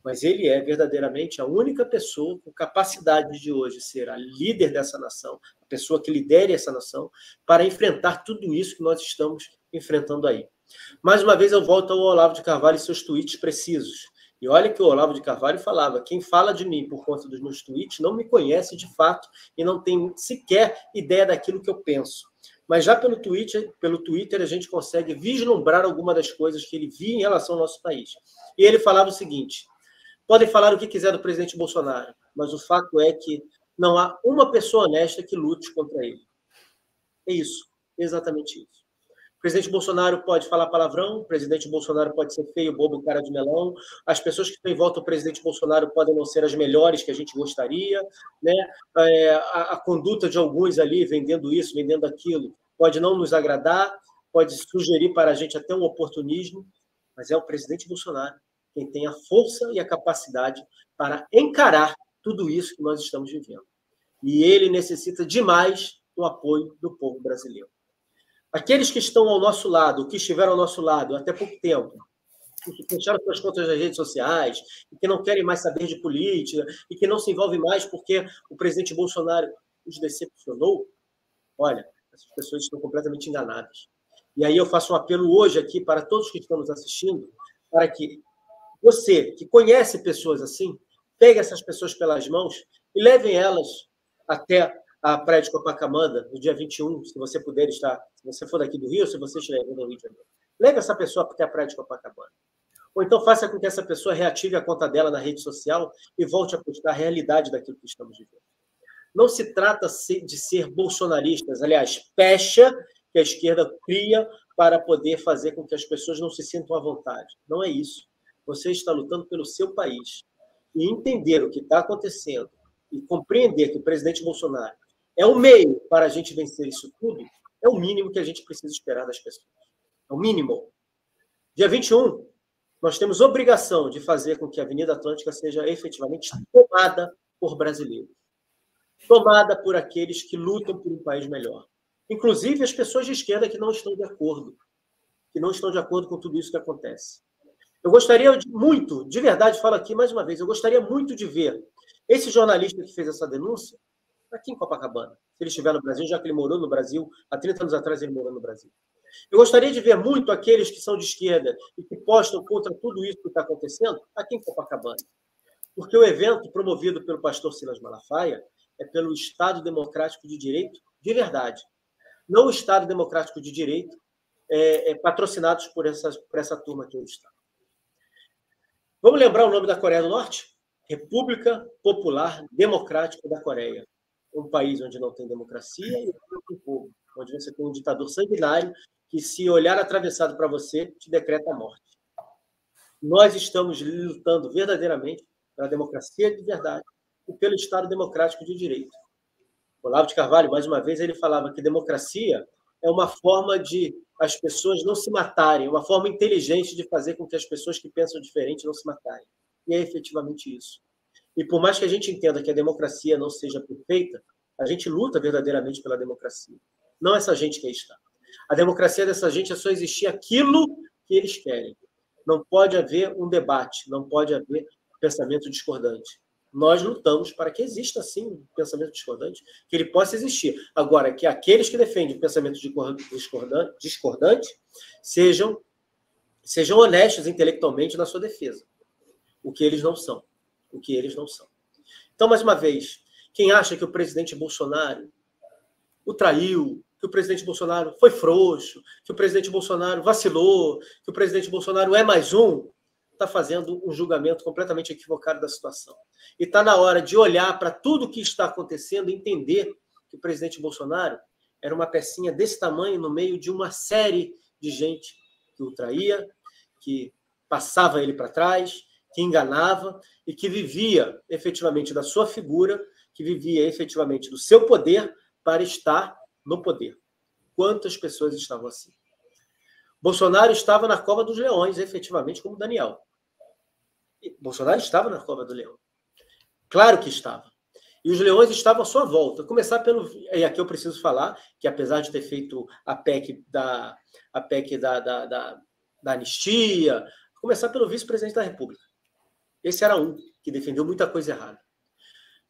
Mas ele é verdadeiramente a única pessoa com capacidade de hoje ser a líder dessa nação, a pessoa que lidere essa nação, para enfrentar tudo isso que nós estamos enfrentando aí. Mais uma vez eu volto ao Olavo de Carvalho e seus tweets precisos. E olha que o Olavo de Carvalho falava, quem fala de mim por conta dos meus tweets não me conhece de fato e não tem sequer ideia daquilo que eu penso. Mas já pelo Twitter a gente consegue vislumbrar alguma das coisas que ele via em relação ao nosso país. E ele falava o seguinte, podem falar o que quiser do presidente Bolsonaro, mas o fato é que não há uma pessoa honesta que lute contra ele. É isso, exatamente isso. O presidente Bolsonaro pode falar palavrão, o presidente Bolsonaro pode ser feio, bobo, cara de melão, as pessoas que estão em volta do presidente Bolsonaro podem não ser as melhores que a gente gostaria, né? A conduta de alguns ali, vendendo isso, vendendo aquilo, pode não nos agradar, pode sugerir para a gente até um oportunismo, mas é o presidente Bolsonaro. quem tem a força e a capacidade para encarar tudo isso que nós estamos vivendo. E ele necessita demais do apoio do povo brasileiro. Aqueles que estão ao nosso lado, que estiveram ao nosso lado até pouco tempo, que fecharam suas contas nas redes sociais, e que não querem mais saber de política, e que não se envolvem mais porque o presidente Bolsonaro os decepcionou, olha, essas pessoas estão completamente enganadas. E aí eu faço um apelo hoje aqui para todos que estão nos assistindo, para que você, que conhece pessoas assim, pegue essas pessoas pelas mãos e levem elas até a Praia de Copacabana, no dia 21, se você puder estar, se você for daqui do Rio, se você estiver no Rio de Janeiro. Leve essa pessoa até a Praia de Copacabana. Ou então faça com que essa pessoa reative a conta dela na rede social e volte a postar a realidade daquilo que estamos vivendo. Não se trata de ser bolsonaristas, aliás, pecha que a esquerda cria para poder fazer com que as pessoas não se sintam à vontade. Não é isso. Você está lutando pelo seu país. E entender o que está acontecendo e compreender que o presidente Bolsonaro é o meio para a gente vencer isso tudo, é o mínimo que a gente precisa esperar das pessoas. É o mínimo. Dia 21, nós temos obrigação de fazer com que a Avenida Atlântica seja efetivamente tomada por brasileiros. Tomada por aqueles que lutam por um país melhor. Inclusive as pessoas de esquerda que não estão de acordo. Que não estão de acordo com tudo isso que acontece. Eu gostaria muito, de verdade, falo aqui mais uma vez, eu gostaria muito de ver esse jornalista que fez essa denúncia aqui em Copacabana. Se ele estiver no Brasil, já que ele morou no Brasil, há 30 anos atrás ele morou no Brasil. Eu gostaria de ver muito aqueles que são de esquerda e que postam contra tudo isso que está acontecendo aqui em Copacabana. Porque o evento promovido pelo pastor Silas Malafaia é pelo Estado Democrático de Direito de verdade. Não o Estado Democrático de Direito patrocinados por essa turma que hoje está. Vamos lembrar o nome da Coreia do Norte? República Popular Democrática da Coreia. Um país onde não tem democracia e não tem povo. Onde você tem um ditador sanguinário que, se olhar atravessado para você, te decreta a morte. Nós estamos lutando verdadeiramente pela democracia de verdade e pelo Estado Democrático de Direito. Olavo de Carvalho, mais uma vez, ele falava que democracia é uma forma de as pessoas não se matarem, uma forma inteligente de fazer com que as pessoas que pensam diferente não se matarem. E é efetivamente isso. E por mais que a gente entenda que a democracia não seja perfeita, a gente luta verdadeiramente pela democracia. Não essa gente que aí está. A democracia dessa gente é só existir aquilo que eles querem. Não pode haver um debate, não pode haver pensamento discordante. Nós lutamos para que exista, sim, um pensamento discordante, que ele possa existir. Agora, que aqueles que defendem o pensamento discordante sejam honestos intelectualmente na sua defesa. O que eles não são. O que eles não são. Então, mais uma vez, quem acha que o presidente Bolsonaro o traiu, que o presidente Bolsonaro foi frouxo, que o presidente Bolsonaro vacilou, que o presidente Bolsonaro é mais um, está fazendo um julgamento completamente equivocado da situação. E está na hora de olhar para tudo o que está acontecendo e entender que o presidente Bolsonaro era uma pecinha desse tamanho no meio de uma série de gente que o traía, que passava ele para trás, que enganava e que vivia efetivamente da sua figura, que vivia efetivamente do seu poder para estar no poder. Quantas pessoas estavam assim? Bolsonaro estava na cova dos leões, efetivamente, como Daniel. Bolsonaro estava na cova do leão. Claro que estava. E os leões estavam à sua volta. Começar pelo... E aqui eu preciso falar que, apesar de ter feito a PEC da anistia, começar pelo vice-presidente da República. Esse era um que defendeu muita coisa errada.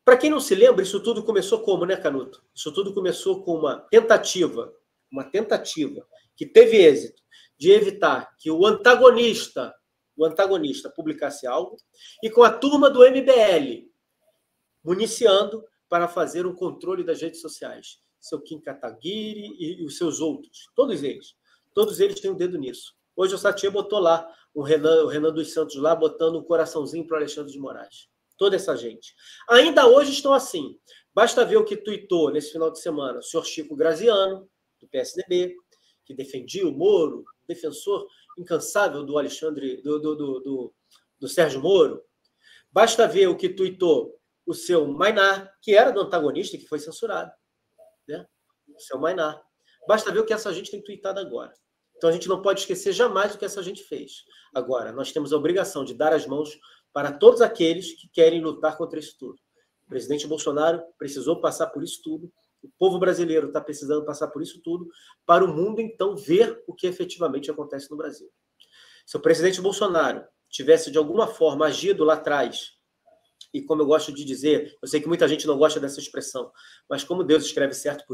Para quem não se lembra, isso tudo começou como, né, Canuto? Isso tudo começou com uma tentativa que teve êxito de evitar que o antagonista publicasse algo, e com a turma do MBL municiando para fazer um controle das redes sociais. Seu Kim Kataguiri e os seus outros, todos eles têm um dedo nisso. Hoje o Satya botou lá, o Renan dos Santos lá, botando um coraçãozinho para o Alexandre de Moraes. Toda essa gente. Ainda hoje estão assim. Basta ver o que tuitou nesse final de semana o senhor Chico Graziano, do PSDB, que defendia o Moro, defensor incansável do Alexandre, do Sérgio Moro. Basta ver o que tuitou o seu Mainá, que era do antagonista e que foi censurado. Né? O seu Mainá. Basta ver o que essa gente tem tuitado agora. Então, a gente não pode esquecer jamais do que essa gente fez. Agora, nós temos a obrigação de dar as mãos para todos aqueles que querem lutar contra isso tudo. O presidente Bolsonaro precisou passar por isso tudo. O povo brasileiro está precisando passar por isso tudo para o mundo, então, ver o que efetivamente acontece no Brasil. Se o presidente Bolsonaro tivesse, de alguma forma, agido lá atrás, e como eu gosto de dizer, eu sei que muita gente não gosta dessa expressão, mas como Deus escreve certo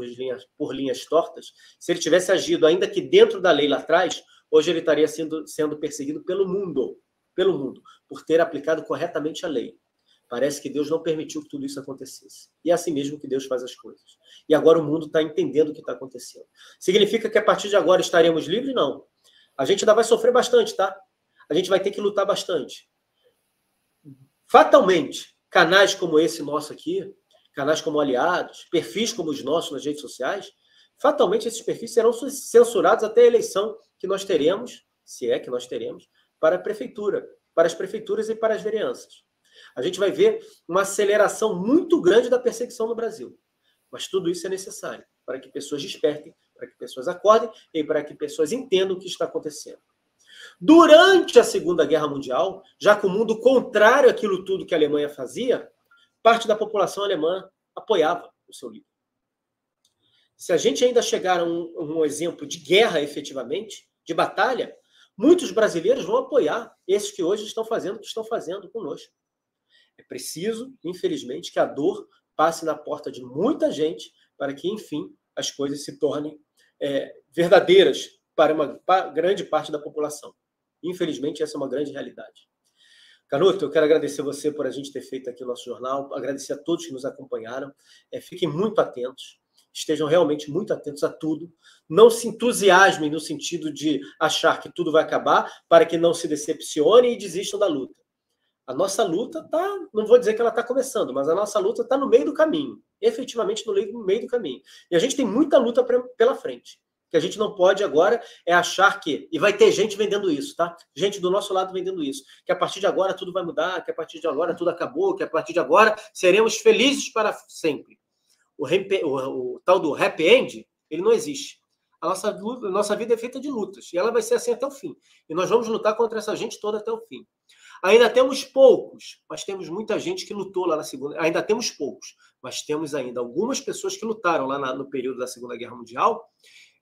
por linhas tortas, se ele tivesse agido ainda que dentro da lei lá atrás, hoje ele estaria sendo perseguido pelo mundo, por ter aplicado corretamente a lei. Parece que Deus não permitiu que tudo isso acontecesse. E é assim mesmo que Deus faz as coisas. E agora o mundo está entendendo o que está acontecendo. Significa que a partir de agora estaremos livres? Não. A gente ainda vai sofrer bastante, tá? A gente vai ter que lutar bastante. Fatalmente, canais como esse nosso aqui, canais como Aliados, perfis como os nossos nas redes sociais, fatalmente esses perfis serão censurados até a eleição que nós teremos, se é que nós teremos, para a prefeitura, para as prefeituras e para as vereanças. A gente vai ver uma aceleração muito grande da perseguição no Brasil. Mas tudo isso é necessário para que pessoas despertem, para que pessoas acordem e para que pessoas entendam o que está acontecendo. Durante a Segunda Guerra Mundial, já com o mundo contrário àquilo tudo que a Alemanha fazia, parte da população alemã apoiava o seu líder. Se a gente ainda chegar a um exemplo de guerra efetivamente, de batalha, muitos brasileiros vão apoiar esses que hoje estão fazendo o que estão fazendo conosco. É preciso, infelizmente, que a dor passe na porta de muita gente para que, enfim, as coisas se tornem verdadeiras para uma grande parte da população. Infelizmente, essa é uma grande realidade. Canuto, eu quero agradecer você por a gente ter feito aqui o nosso jornal, agradecer a todos que nos acompanharam. Fiquem muito atentos, estejam realmente muito atentos a tudo. Não se entusiasmem no sentido de achar que tudo vai acabar, para que não se decepcionem e desistam da luta. A nossa luta está, não vou dizer que ela está começando, mas a nossa luta está no meio do caminho, efetivamente no meio do caminho. E a gente tem muita luta pela frente. Que a gente não pode agora achar que... E vai ter gente vendendo isso, tá? Gente do nosso lado vendendo isso. Que a partir de agora tudo vai mudar, que a partir de agora tudo acabou, que a partir de agora seremos felizes para sempre. O tal do happy end, ele não existe. A nossa vida é feita de lutas. E ela vai ser assim até o fim. E nós vamos lutar contra essa gente toda até o fim. Ainda temos poucos, mas temos muita gente que lutou lá na Segunda... Ainda temos poucos, mas temos ainda algumas pessoas que lutaram lá no período da Segunda Guerra Mundial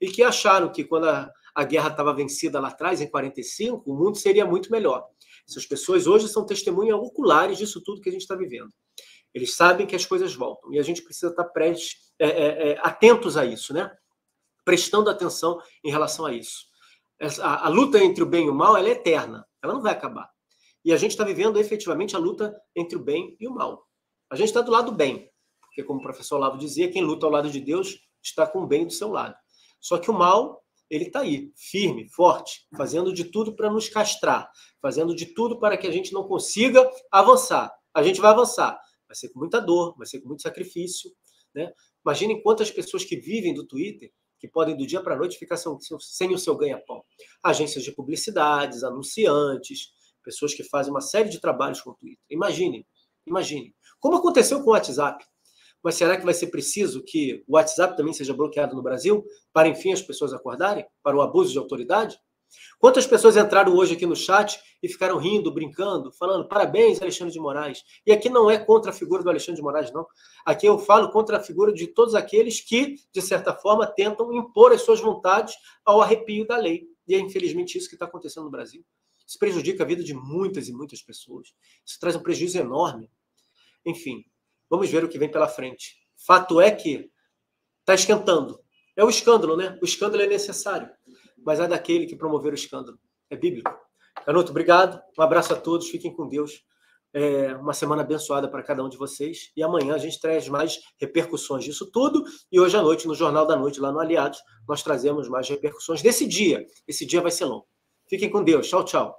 e que acharam que quando a guerra estava vencida lá atrás, em 1945, o mundo seria muito melhor. Essas pessoas hoje são testemunhas oculares disso tudo que a gente está vivendo. Eles sabem que as coisas voltam e a gente precisa estar atentos a isso, né? Prestando atenção em relação a isso. A luta entre o bem e o mal ela é eterna, ela não vai acabar. E a gente está vivendo efetivamente a luta entre o bem e o mal. A gente está do lado do bem, porque como o professor Olavo dizia, quem luta ao lado de Deus está com o bem do seu lado. Só que o mal, ele está aí, firme, forte, fazendo de tudo para nos castrar, fazendo de tudo para que a gente não consiga avançar. A gente vai avançar, vai ser com muita dor, vai ser com muito sacrifício, né? Imaginem quantas pessoas que vivem do Twitter, que podem do dia para a noite ficar sem o seu ganha-pão. Agências de publicidades, anunciantes, pessoas que fazem uma série de trabalhos com o Twitter. Imagine. Como aconteceu com o WhatsApp. Mas será que vai ser preciso que o WhatsApp também seja bloqueado no Brasil para, enfim, as pessoas acordarem para o abuso de autoridade? Quantas pessoas entraram hoje aqui no chat e ficaram rindo, brincando, falando parabéns, Alexandre de Moraes? E aqui não é contra a figura do Alexandre de Moraes, não. Aqui eu falo contra a figura de todos aqueles que, de certa forma, tentam impor as suas vontades ao arrepio da lei. E é, infelizmente, isso que está acontecendo no Brasil. Isso prejudica a vida de muitas e muitas pessoas. Isso traz um prejuízo enorme. Enfim, vamos ver o que vem pela frente. Fato é que está esquentando. É o escândalo, né? O escândalo é necessário. Mas é daquele que promover o escândalo. É bíblico. Canuto, obrigado. Um abraço a todos. Fiquem com Deus. Uma semana abençoada para cada um de vocês. E amanhã a gente traz mais repercussões disso tudo. E hoje à noite, no Jornal da Noite, lá no Aliados, nós trazemos mais repercussões desse dia. Esse dia vai ser longo. Fiquem com Deus. Tchau, tchau.